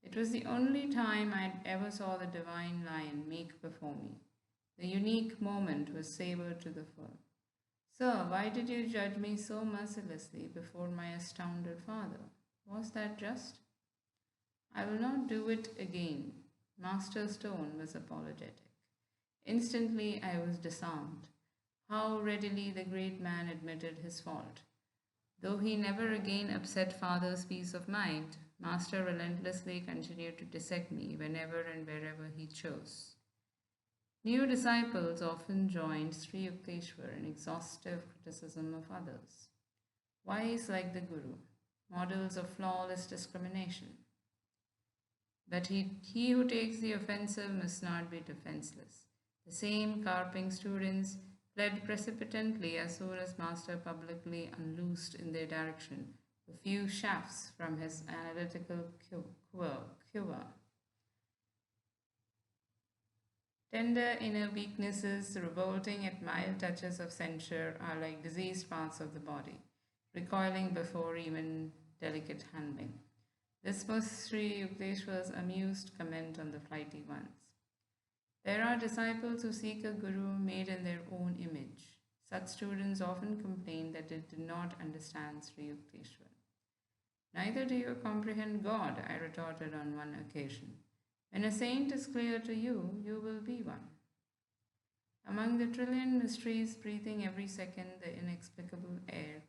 It was the only time I ever saw the divine lion meek before me. The unique moment was savoured to the full. Sir, why did you judge me so mercilessly before my astounded father? Was that just? I will not do it again. Master's tone was apologetic. Instantly I was disarmed. How readily the great man admitted his fault. Though he never again upset Father's peace of mind, Master relentlessly continued to dissect me whenever and wherever he chose. New disciples often joined Sri Yukteswar in exhaustive criticism of others. Wise like the Guru, models of flawless discrimination. But he who takes the offensive must not be defenseless. The same carping students fled precipitately as soon as Master publicly unloosed in their direction a few shafts from his analytical quiver. Tender inner weaknesses revolting at mild touches of censure are like diseased parts of the body, recoiling before even delicate handling. This was Sri Yukteswar's amused comment on the flighty ones. There are disciples who seek a guru made in their own image. Such students often complain that they did not understand Sri Yukteswar. Neither do you comprehend God, I retorted on one occasion. When a saint is clear to you, you will be one. Among the trillion mysteries breathing every second the inexplicable air,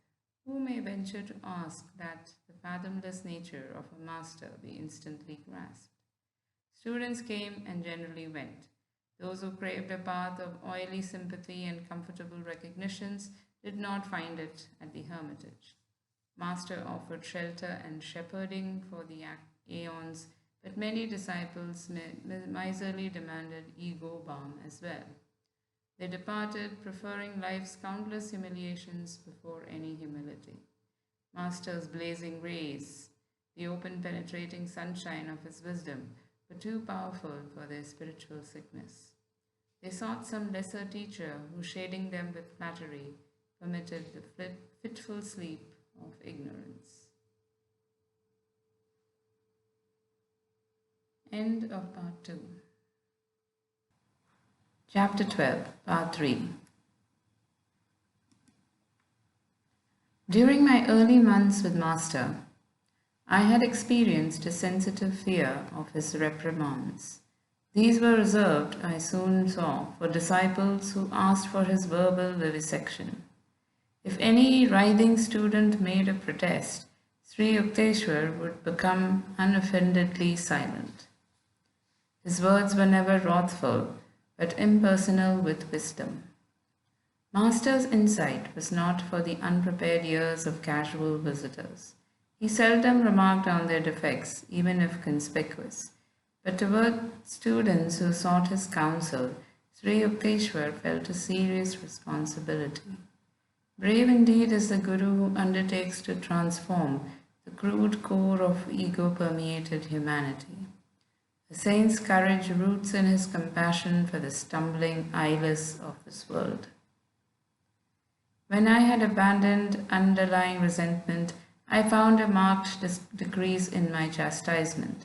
who may venture to ask that the fathomless nature of a master be instantly grasped? Students came and generally went. Those who craved a path of oily sympathy and comfortable recognitions did not find it at the Hermitage. Master offered shelter and shepherding for the aeons, but many disciples miserly demanded ego balm as well. They departed, preferring life's countless humiliations before any humility. Master's blazing rays, the open penetrating sunshine of his wisdom, were too powerful for their spiritual sickness. They sought some lesser teacher who, shading them with flattery, permitted the fitful sleep of ignorance. End of Part 2. Chapter 12, Part 3. During my early months with Master, I had experienced a sensitive fear of his reprimands. These were reserved, I soon saw, for disciples who asked for his verbal vivisection. If any writhing student made a protest, Sri Yukteswar would become unoffendedly silent. His words were never wrathful, but impersonal with wisdom. Master's insight was not for the unprepared ears of casual visitors. He seldom remarked on their defects, even if conspicuous. But toward students who sought his counsel, Sri Yukteswar felt a serious responsibility. Brave indeed is the Guru who undertakes to transform the crude core of ego-permeated humanity. A saint's courage roots in his compassion for the stumbling eyeless of this world. When I had abandoned underlying resentment, I found a marked decrease in my chastisement.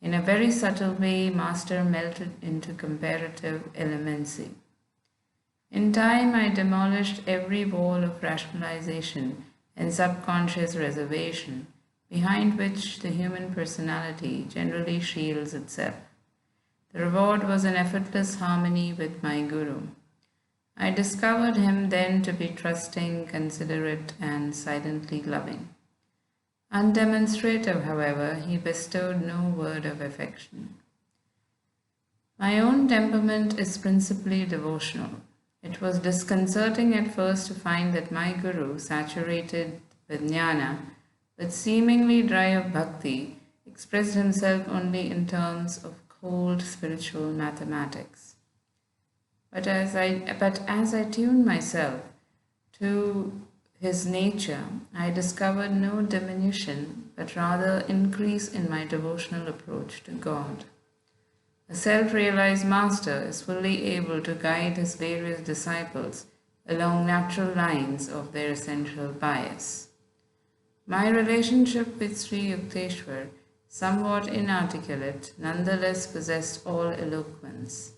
In a very subtle way, Master melted into comparative elemency. In time, I demolished every wall of rationalization and subconscious reservation, behind which the human personality generally shields itself. The reward was an effortless harmony with my Guru. I discovered him then to be trusting, considerate, and silently loving. Undemonstrative, however, he bestowed no word of affection. My own temperament is principally devotional. It was disconcerting at first to find that my Guru, saturated with jnana, but seemingly dry of bhakti, expressed himself only in terms of cold spiritual mathematics. But as I tuned myself to his nature, I discovered no diminution, but rather increase in my devotional approach to God. A self-realized master is fully able to guide his various disciples along natural lines of their essential bias. My relationship with Sri Yukteswar, somewhat inarticulate, nonetheless possessed all eloquence.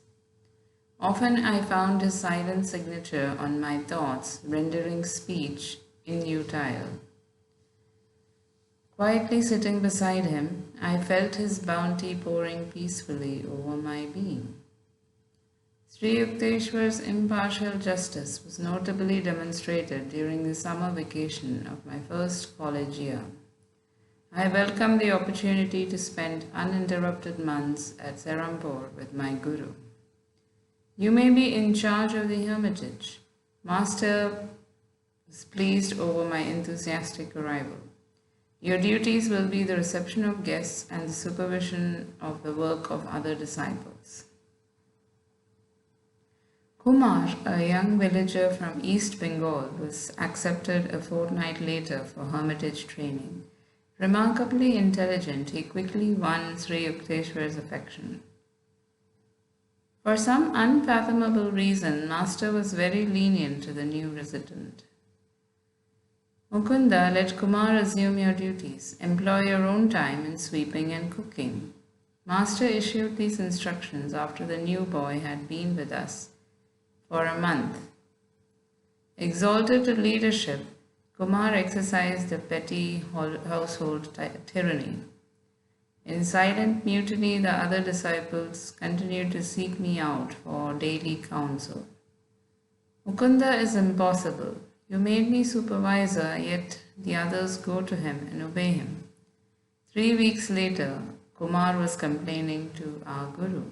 Often I found his silent signature on my thoughts, rendering speech inutile. Quietly sitting beside him, I felt his bounty pouring peacefully over my being. Sri Yukteswar's impartial justice was notably demonstrated during the summer vacation of my first college year. I welcomed the opportunity to spend uninterrupted months at Serampore with my Guru. You may be in charge of the Hermitage. Master was pleased over my enthusiastic arrival. Your duties will be the reception of guests and the supervision of the work of other disciples. Kumar, a young villager from East Bengal, was accepted a fortnight later for Hermitage training. Remarkably intelligent, he quickly won Sri Yukteswar's affection. For some unfathomable reason, Master was very lenient to the new resident. Mukunda, let Kumar assume your duties. Employ your own time in sweeping and cooking. Master issued these instructions after the new boy had been with us for a month. Exalted to leadership, Kumar exercised a petty household tyranny. In silent mutiny, the other disciples continued to seek me out for daily counsel. Mukunda is impossible. You made me supervisor, yet the others go to him and obey him. 3 weeks later, Kumar was complaining to our Guru.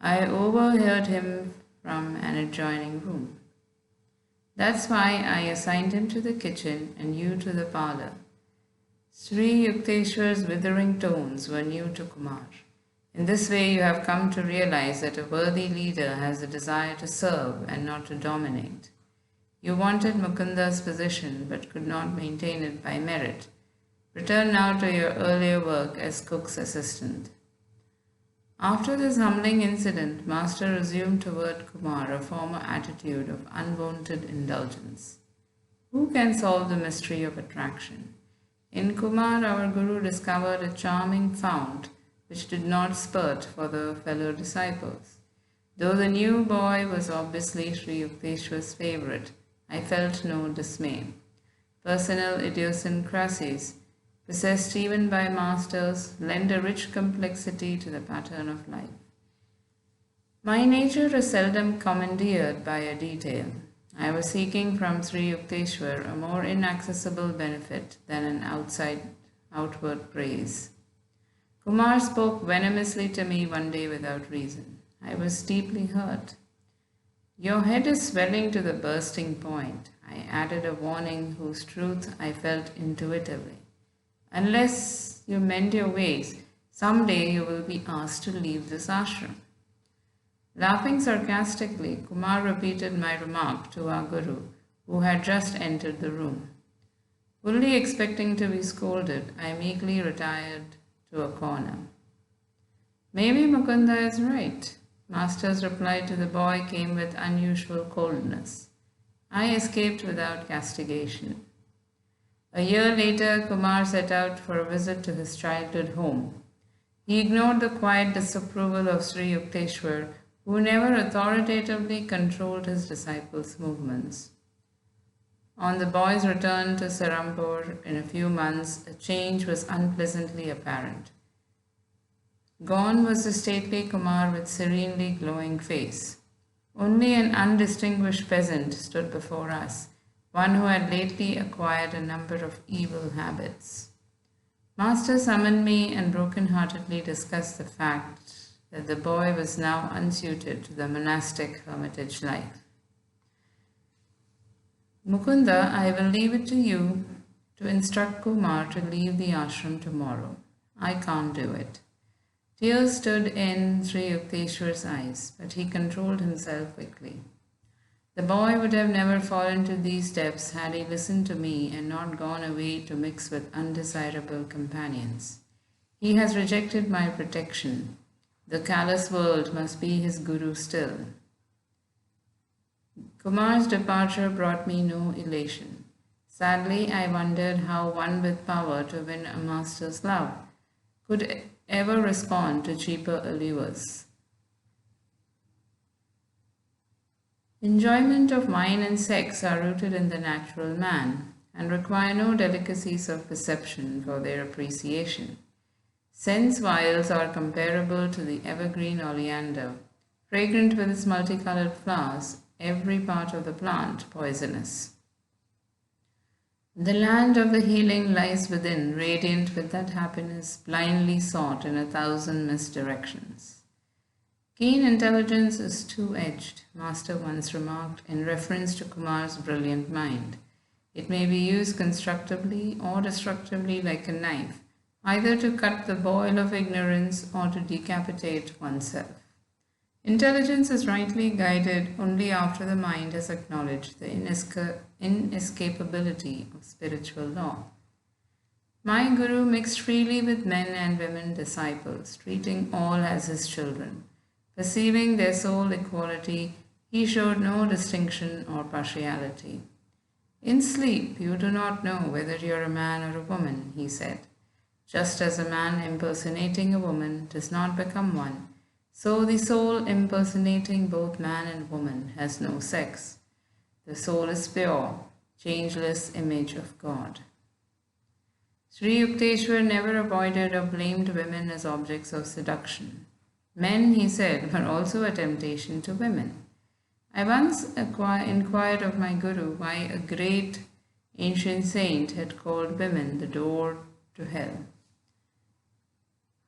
I overheard him from an adjoining room. That's why I assigned him to the kitchen and you to the parlor. Sri Yukteswar's withering tones were new to Kumar. In this way, you have come to realize that a worthy leader has a desire to serve and not to dominate. You wanted Mukunda's position but could not maintain it by merit. Return now to your earlier work as cook's assistant. After this humbling incident, Master resumed toward Kumar a former attitude of unwonted indulgence. Who can solve the mystery of attraction? In Kumar, our Guru discovered a charming fount which did not spurt for the fellow disciples. Though the new boy was obviously Sri Yukteswar's favorite, I felt no dismay. Personal idiosyncrasies, possessed even by masters, lend a rich complexity to the pattern of life. My nature is seldom commandeered by a detail. I was seeking from Sri Yukteswar a more inaccessible benefit than an outward praise. Kumar spoke venomously to me one day without reason. I was deeply hurt. Your head is swelling to the bursting point. I added a warning whose truth I felt intuitively. Unless you mend your ways, someday you will be asked to leave this ashram. Laughing sarcastically, Kumar repeated my remark to our Guru, who had just entered the room. Fully expecting to be scolded, I meekly retired to a corner. Maybe Mukunda is right. Master's reply to the boy came with unusual coldness. I escaped without castigation. A year later, Kumar set out for a visit to his childhood home. He ignored the quiet disapproval of Sri Yukteswar, who never authoritatively controlled his disciples' movements. On the boy's return to Serampore in a few months, a change was unpleasantly apparent. Gone was the stately Kumar with serenely glowing face. Only an undistinguished peasant stood before us, one who had lately acquired a number of evil habits. Master summoned me and broken-heartedly discussed the fact that the boy was now unsuited to the monastic hermitage life. Mukunda, I will leave it to you to instruct Kumar to leave the ashram tomorrow. I can't do it. Tears stood in Sri Yukteswar's eyes, but he controlled himself quickly. The boy would have never fallen to these steps had he listened to me and not gone away to mix with undesirable companions. He has rejected my protection. The callous world must be his guru still. Kumar's departure brought me no elation. Sadly, I wondered how one with power to win a master's love could ever respond to cheaper allures. Enjoyment of wine and sex are rooted in the natural man and require no delicacies of perception for their appreciation. Sense vials are comparable to the evergreen oleander, fragrant with its multicolored flowers, every part of the plant poisonous. The land of the healing lies within, radiant with that happiness blindly sought in 1,000 misdirections. Keen intelligence is two-edged, Master once remarked in reference to Kumar's brilliant mind. It may be used constructively or destructively like a knife, either to cut the boil of ignorance or to decapitate oneself. Intelligence is rightly guided only after the mind has acknowledged the inescapability of spiritual law. My Guru mixed freely with men and women disciples, treating all as his children. Perceiving their soul equality, he showed no distinction or partiality. In sleep, you do not know whether you are a man or a woman, he said. Just as a man impersonating a woman does not become one, so the soul impersonating both man and woman has no sex. The soul is pure, changeless image of God. Sri Yukteswar never avoided or blamed women as objects of seduction. Men, he said, were also a temptation to women. I once inquired of my Guru why a great ancient saint had called women the door to hell.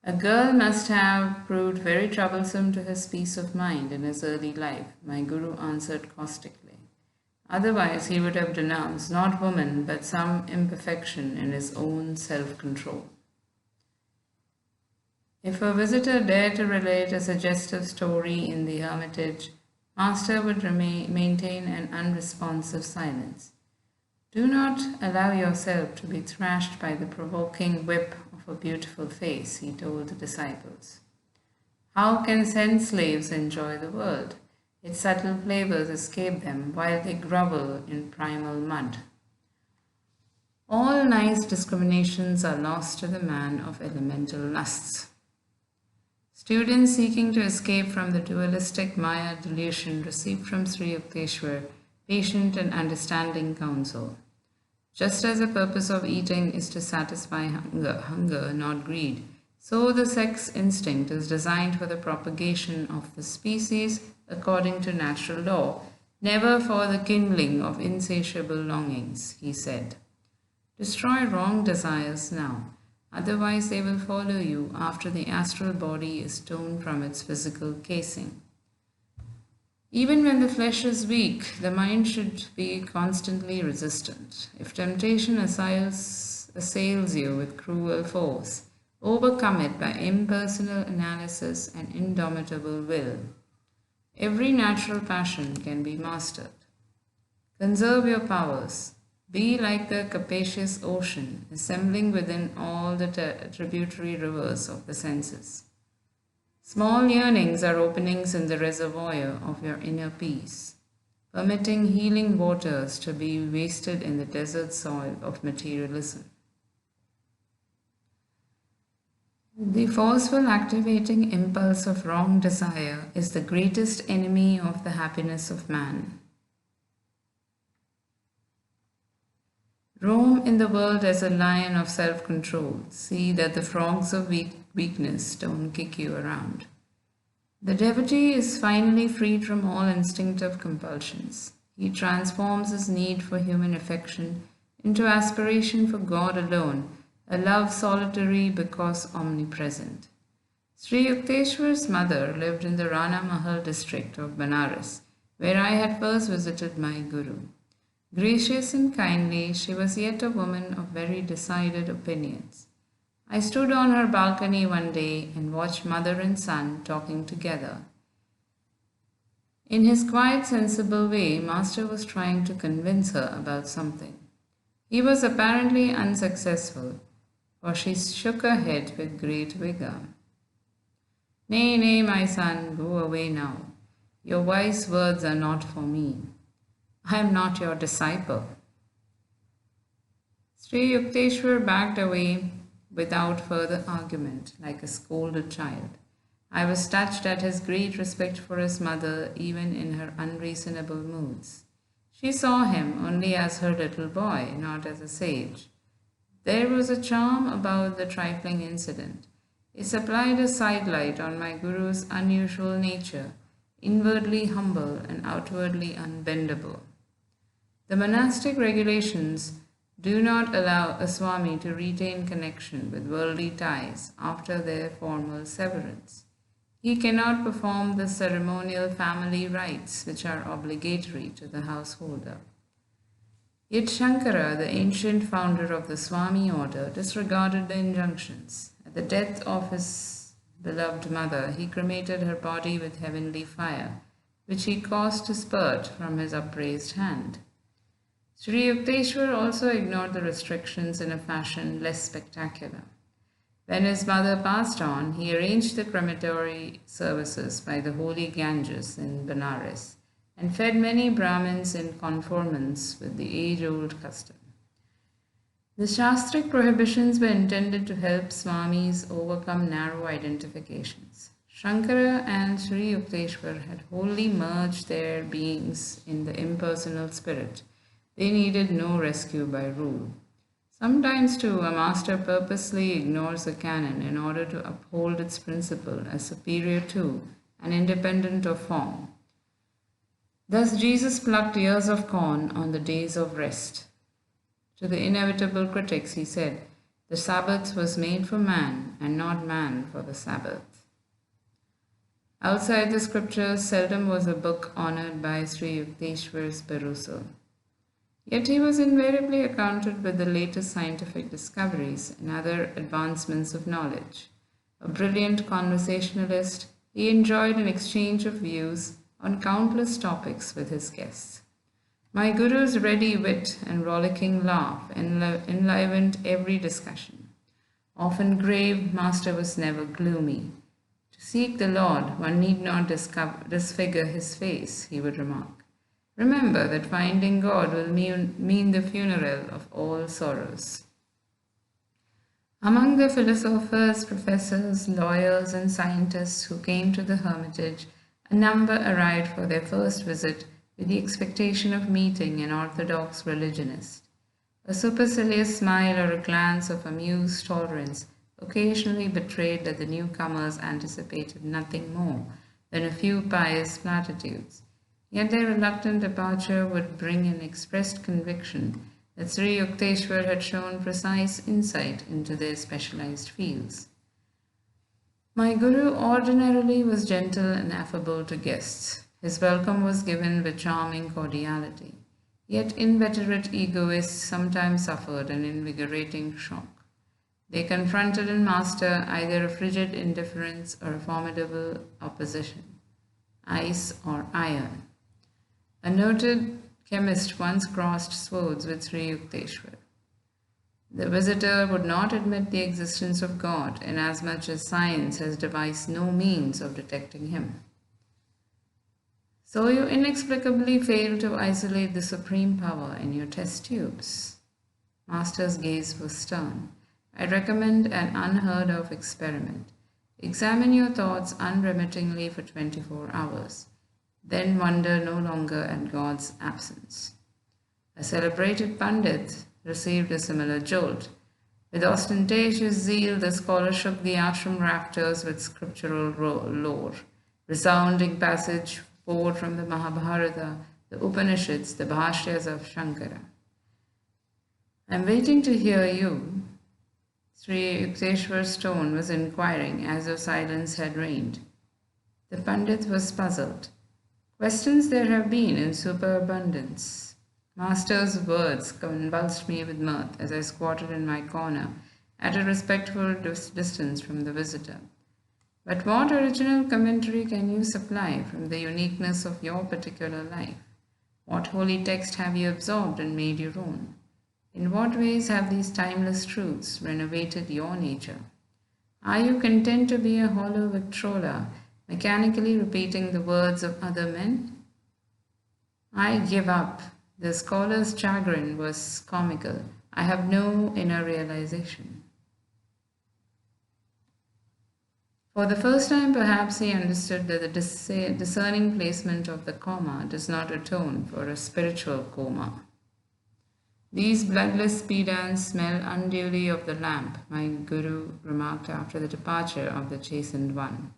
A girl must have proved very troublesome to his peace of mind in his early life, my Guru answered caustically. Otherwise, he would have denounced not woman but some imperfection in his own self-control. If a visitor dared to relate a suggestive story in the Hermitage, Master would maintain an unresponsive silence. Do not allow yourself to be thrashed by the provoking whip of a beautiful face, he told the disciples. How can sense slaves enjoy the world? Its subtle flavors escape them while they grovel in primal mud. All nice discriminations are lost to the man of elemental lusts. Students seeking to escape from the dualistic Maya delusion received from Sri Yukteswar patient and understanding counsel. Just as the purpose of eating is to satisfy hunger, not greed, so the sex instinct is designed for the propagation of the species according to natural law, never for the kindling of insatiable longings, he said. Destroy wrong desires now, otherwise they will follow you after the astral body is torn from its physical casing. Even when the flesh is weak, the mind should be constantly resistant. If temptation assails you with cruel force, overcome it by impersonal analysis and indomitable will. Every natural passion can be mastered. Conserve your powers. Be like the capacious ocean, assembling within all the tributary rivers of the senses. Small yearnings are openings in the reservoir of your inner peace, permitting healing waters to be wasted in the desert soil of materialism. The forceful activating impulse of wrong desire is the greatest enemy of the happiness of man. Roam in the world as a lion of self-control. See that the frogs of weakness don't kick you around. The devotee is finally freed from all instinctive compulsions. He transforms his need for human affection into aspiration for God alone, a love solitary because omnipresent. Sri Yukteswar's mother lived in the Rana Mahal district of Benares, where I had first visited my Guru. Gracious and kindly, she was yet a woman of very decided opinions. I stood on her balcony one day and watched mother and son talking together. In his quiet, sensible way, Master was trying to convince her about something. He was apparently unsuccessful, for she shook her head with great vigor. Nay, nay, my son, go away now. Your wise words are not for me. I am not your disciple. Sri Yukteswar backed away without further argument, like a scolded child. I was touched at his great respect for his mother, even in her unreasonable moods. She saw him only as her little boy, not as a sage. There was a charm about the trifling incident. It supplied a sidelight on my Guru's unusual nature, inwardly humble and outwardly unbendable. The monastic regulations do not allow a Swami to retain connection with worldly ties after their formal severance. He cannot perform the ceremonial family rites which are obligatory to the householder. Yet Shankara, the ancient founder of the Swami order, disregarded the injunctions. At the death of his beloved mother, he cremated her body with heavenly fire, which he caused to spurt from his upraised hand. Sri Yukteswar also ignored the restrictions in a fashion less spectacular. When his mother passed on, he arranged the crematory services by the holy Ganges in Benares and fed many Brahmins in conformance with the age-old custom. The Shastric prohibitions were intended to help Swamis overcome narrow identifications. Shankara and Sri Yukteswar had wholly merged their beings in the impersonal spirit. They needed no rescue by rule. Sometimes, too, a master purposely ignores a canon in order to uphold its principle as superior to and independent of form. Thus, Jesus plucked ears of corn on the days of rest. To the inevitable critics, he said, "The Sabbath was made for man, and not man for the Sabbath." Outside the scriptures, seldom was a book honored by Sri Yukteswar's perusal. Yet he was invariably accounted with the latest scientific discoveries and other advancements of knowledge. A brilliant conversationalist, he enjoyed an exchange of views on countless topics with his guests. My Guru's ready wit and rollicking laugh enlivened every discussion. Often grave, Master was never gloomy. To seek the Lord, one need not disfigure his face, he would remark. Remember that finding God will mean the funeral of all sorrows. Among the philosophers, professors, lawyers, and scientists who came to the Hermitage, a number arrived for their first visit with the expectation of meeting an orthodox religionist. A supercilious smile or a glance of amused tolerance occasionally betrayed that the newcomers anticipated nothing more than a few pious platitudes. Yet their reluctant departure would bring an expressed conviction that Sri Yukteswar had shown precise insight into their specialized fields. My Guru ordinarily was gentle and affable to guests. His welcome was given with charming cordiality. Yet inveterate egoists sometimes suffered an invigorating shock. They confronted in Master either a frigid indifference or a formidable opposition, ice or iron. A noted chemist once crossed swords with Sri Yukteswar. The visitor would not admit the existence of God, inasmuch as science has devised no means of detecting him. So you inexplicably fail to isolate the supreme power in your test tubes. Master's gaze was stern. I recommend an unheard of experiment. Examine your thoughts unremittingly for 24 hours. Then wonder no longer at God's absence. A celebrated Pandit received a similar jolt. With ostentatious zeal, the scholar shook the ashram rafters with scriptural lore. Resounding passage poured from the Mahabharata, the Upanishads, the Bhashyas of Shankara. "I am waiting to hear you." Sri Yukteswar's tone was inquiring, as though silence had reigned. The Pandit was puzzled. "Questions there have been in superabundance." Master's words convulsed me with mirth as I squatted in my corner at a respectful distance from the visitor. "But what original commentary can you supply from the uniqueness of your particular life? What holy text have you absorbed and made your own? In what ways have these timeless truths renovated your nature? Are you content to be a hollow Victrola, mechanically repeating the words of other men?" "I give up." The scholar's chagrin was comical. "I have no inner realization." For the first time, perhaps, he understood that the discerning placement of the comma does not atone for a spiritual coma. "These bloodless pedants smell unduly of the lamp," my Guru remarked after the departure of the chastened one.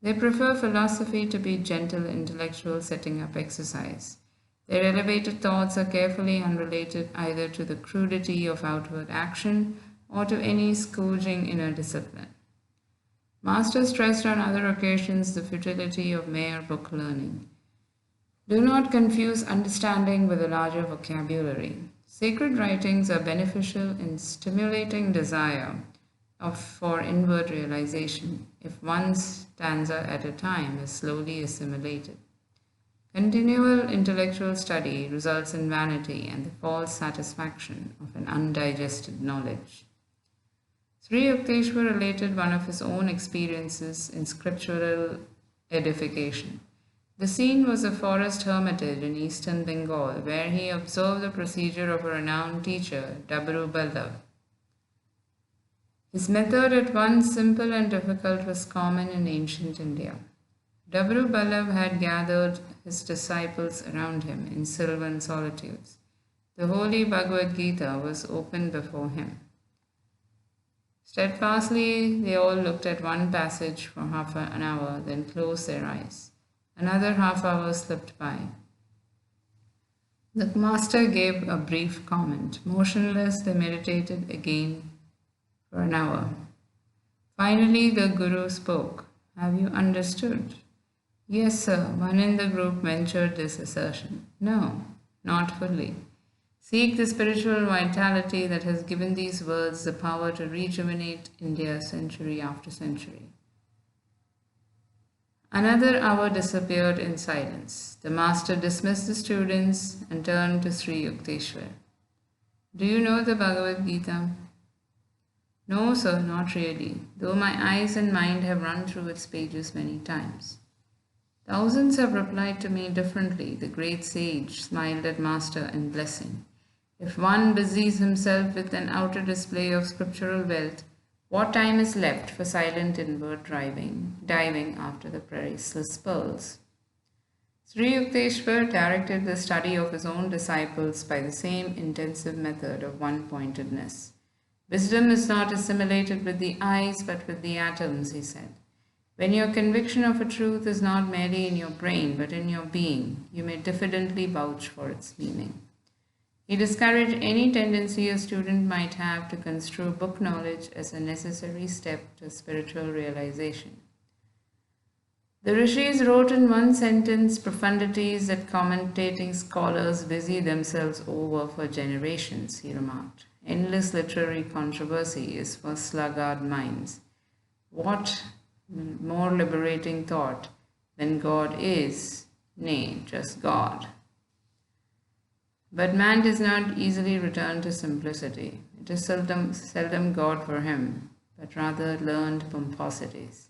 "They prefer philosophy to be gentle intellectual setting up exercise. Their elevated thoughts are carefully unrelated either to the crudity of outward action or to any scourging inner discipline." Master stressed on other occasions the futility of mere book learning. "Do not confuse understanding with a larger vocabulary. Sacred writings are beneficial in stimulating desire, for inward realization, if one stanza at a time is slowly assimilated. Continual intellectual study results in vanity and the false satisfaction of an undigested knowledge. Sri Yukteswar related one of his own experiences in scriptural edification. The scene was a forest hermitage in eastern Bengal where he observed the procedure of a renowned teacher, Dabru Ballav. His method, at once simple and difficult, was common in ancient India. Dabru Ballav had gathered his disciples around him in sylvan solitudes. The holy Bhagavad Gita was open before him. Steadfastly, they all looked at one passage for half an hour, then closed their eyes. Another half hour slipped by. The master gave a brief comment. Motionless, they meditated again for an hour. Finally, the Guru spoke. Have you understood? Yes, sir. One in the group ventured this assertion. No, not fully. Seek the spiritual vitality that has given these words the power to rejuvenate India century after century. Another hour disappeared in silence. The master dismissed the students and turned to Sri Yukteswar. Do you know the Bhagavad Gita? No, sir, not really, though my eyes and mind have run through its pages many times. Thousands have replied to me differently. The great sage smiled at master in blessing. If one busies himself with an outer display of scriptural wealth, what time is left for silent inward diving after the priceless pearls? Sri Yukteswar directed the study of his own disciples by the same intensive method of one-pointedness. Wisdom is not assimilated with the eyes but with the atoms, he said. When your conviction of a truth is not merely in your brain but in your being, you may diffidently vouch for its meaning. He discouraged any tendency a student might have to construe book knowledge as a necessary step to spiritual realization. The rishis wrote in one sentence profundities that commentating scholars busy themselves over for generations, he remarked. Endless literary controversy is for sluggard minds. What more liberating thought than God is, nay, just God. But man does not easily return to simplicity. It is seldom God for him, but rather learned pomposities.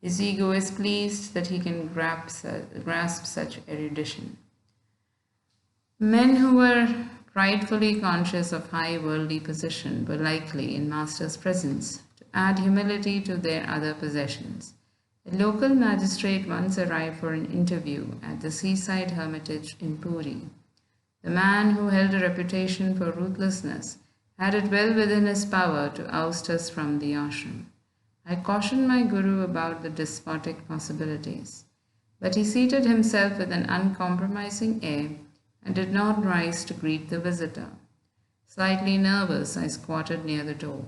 His ego is pleased that he can grasp such erudition. Men who were pridefully conscious of high worldly position were likely, in Master's presence, to add humility to their other possessions. A local magistrate once arrived for an interview at the seaside hermitage in Puri. The man who held a reputation for ruthlessness had it well within his power to oust us from the ashram. I cautioned my guru about the despotic possibilities, but he seated himself with an uncompromising air and did not rise to greet the visitor. Slightly nervous, I squatted near the door.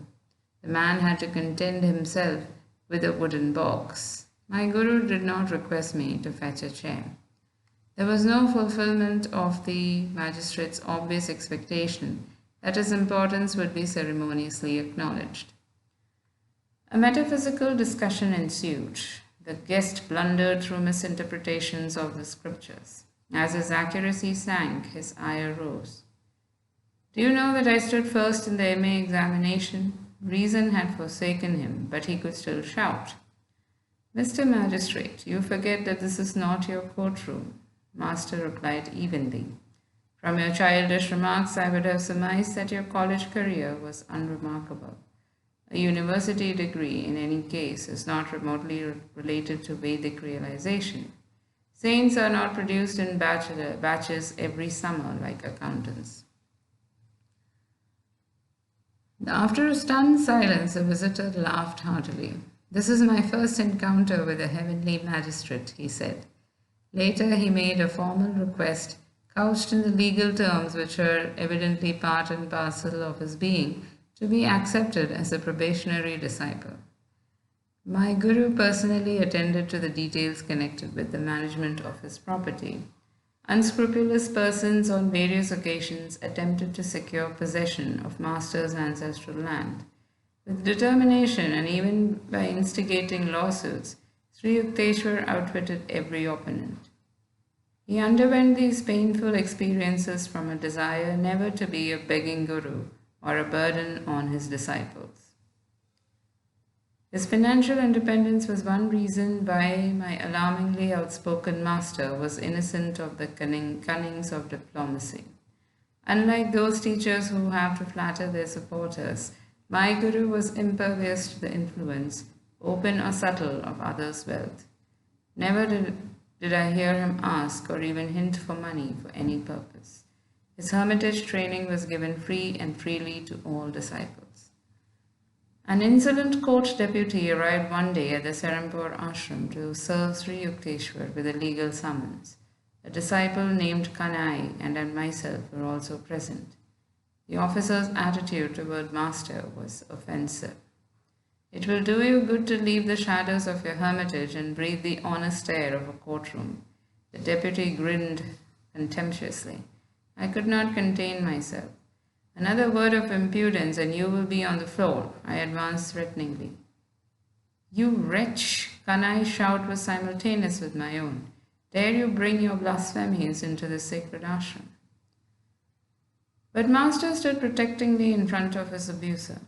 The man had to content himself with a wooden box. My guru did not request me to fetch a chair. There was no fulfillment of the magistrate's obvious expectation that his importance would be ceremoniously acknowledged. A metaphysical discussion ensued. The guest blundered through misinterpretations of the scriptures. As his accuracy sank, his ire rose. Do you know that I stood first in the MA examination? Reason had forsaken him, but he could still shout. Mr. Magistrate, you forget that this is not your courtroom. Master replied evenly. From your childish remarks, I would have surmised that your college career was unremarkable. A university degree, in any case, is not remotely related to Vedic realization. Saints are not produced in batches every summer like accountants. After a stunned silence, the visitor laughed heartily. This is my first encounter with a heavenly magistrate, he said. Later, he made a formal request, couched in the legal terms which are evidently part and parcel of his being, to be accepted as a probationary disciple. My guru personally attended to the details connected with the management of his property. Unscrupulous persons on various occasions attempted to secure possession of Master's ancestral land. With determination and even by instigating lawsuits, Sri Yukteswar outwitted every opponent. He underwent these painful experiences from a desire never to be a begging guru or a burden on his disciples. His financial independence was one reason why my alarmingly outspoken master was innocent of the cunnings of diplomacy. Unlike those teachers who have to flatter their supporters, my guru was impervious to the influence, open or subtle, of others' wealth. Never did I hear him ask or even hint for money for any purpose. His hermitage training was given free and freely to all disciples. An insolent court deputy arrived one day at the Serampore ashram to serve Sri Yukteswar with a legal summons. A disciple named Kanai and myself were also present. The officer's attitude toward master was offensive. "It will do you good to leave the shadows of your hermitage and breathe the honest air of a courtroom." The deputy grinned contemptuously. I could not contain myself. "Another word of impudence and you will be on the floor," I advanced threateningly. "You wretch!" Kanai's shout was simultaneous with my own. "Dare you bring your blasphemies into the sacred ashram?" But master stood protectingly in front of his abuser.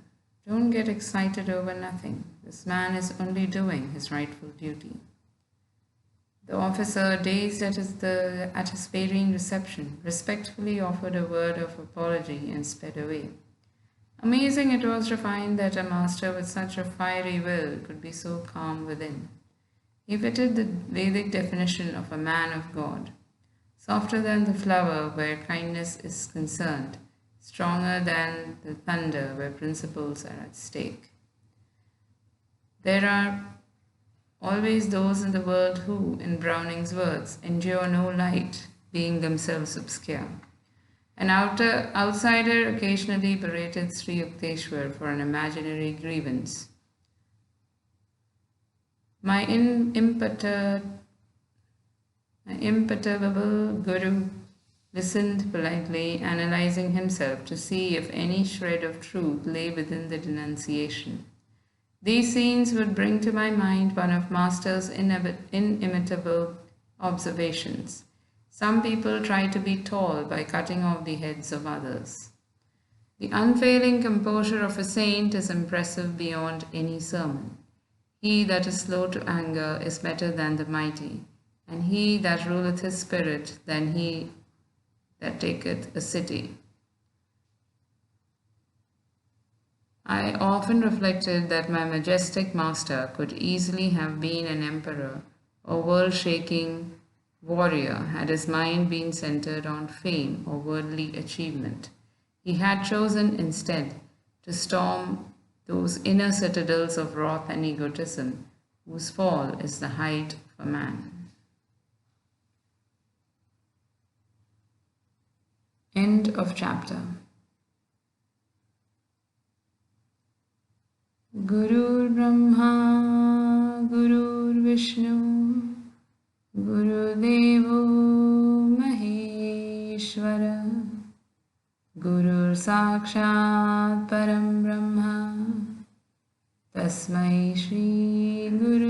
"Don't get excited over nothing. This man is only doing his rightful duty." The officer, dazed at his varying reception, respectfully offered a word of apology and sped away. Amazing it was to find that a master with such a fiery will could be so calm within. He fitted the Vedic definition of a man of God: softer than the flower where kindness is concerned, stronger than the thunder where principles are at stake. There are always those in the world who, in Browning's words, endure no light, being themselves obscure. An outsider occasionally berated Sri Yukteswar for an imaginary grievance. My imperturbable guru listened politely, analyzing himself to see if any shred of truth lay within the denunciation. These scenes would bring to my mind one of Master's inimitable observations. Some people try to be tall by cutting off the heads of others. The unfailing composure of a saint is impressive beyond any sermon. He that is slow to anger is better than the mighty, and he that ruleth his spirit than he that taketh a city. I often reflected that my majestic master could easily have been an emperor or world-shaking warrior had his mind been centered on fame or worldly achievement. He had chosen instead to storm those inner citadels of wrath and egotism, whose fall is the height of a man. End of chapter. Gurur Brahma, Gurur Vishnu, Guru Devo Maheshwara, Gurur Sakshat Param Brahma, Tasmai Shri Guru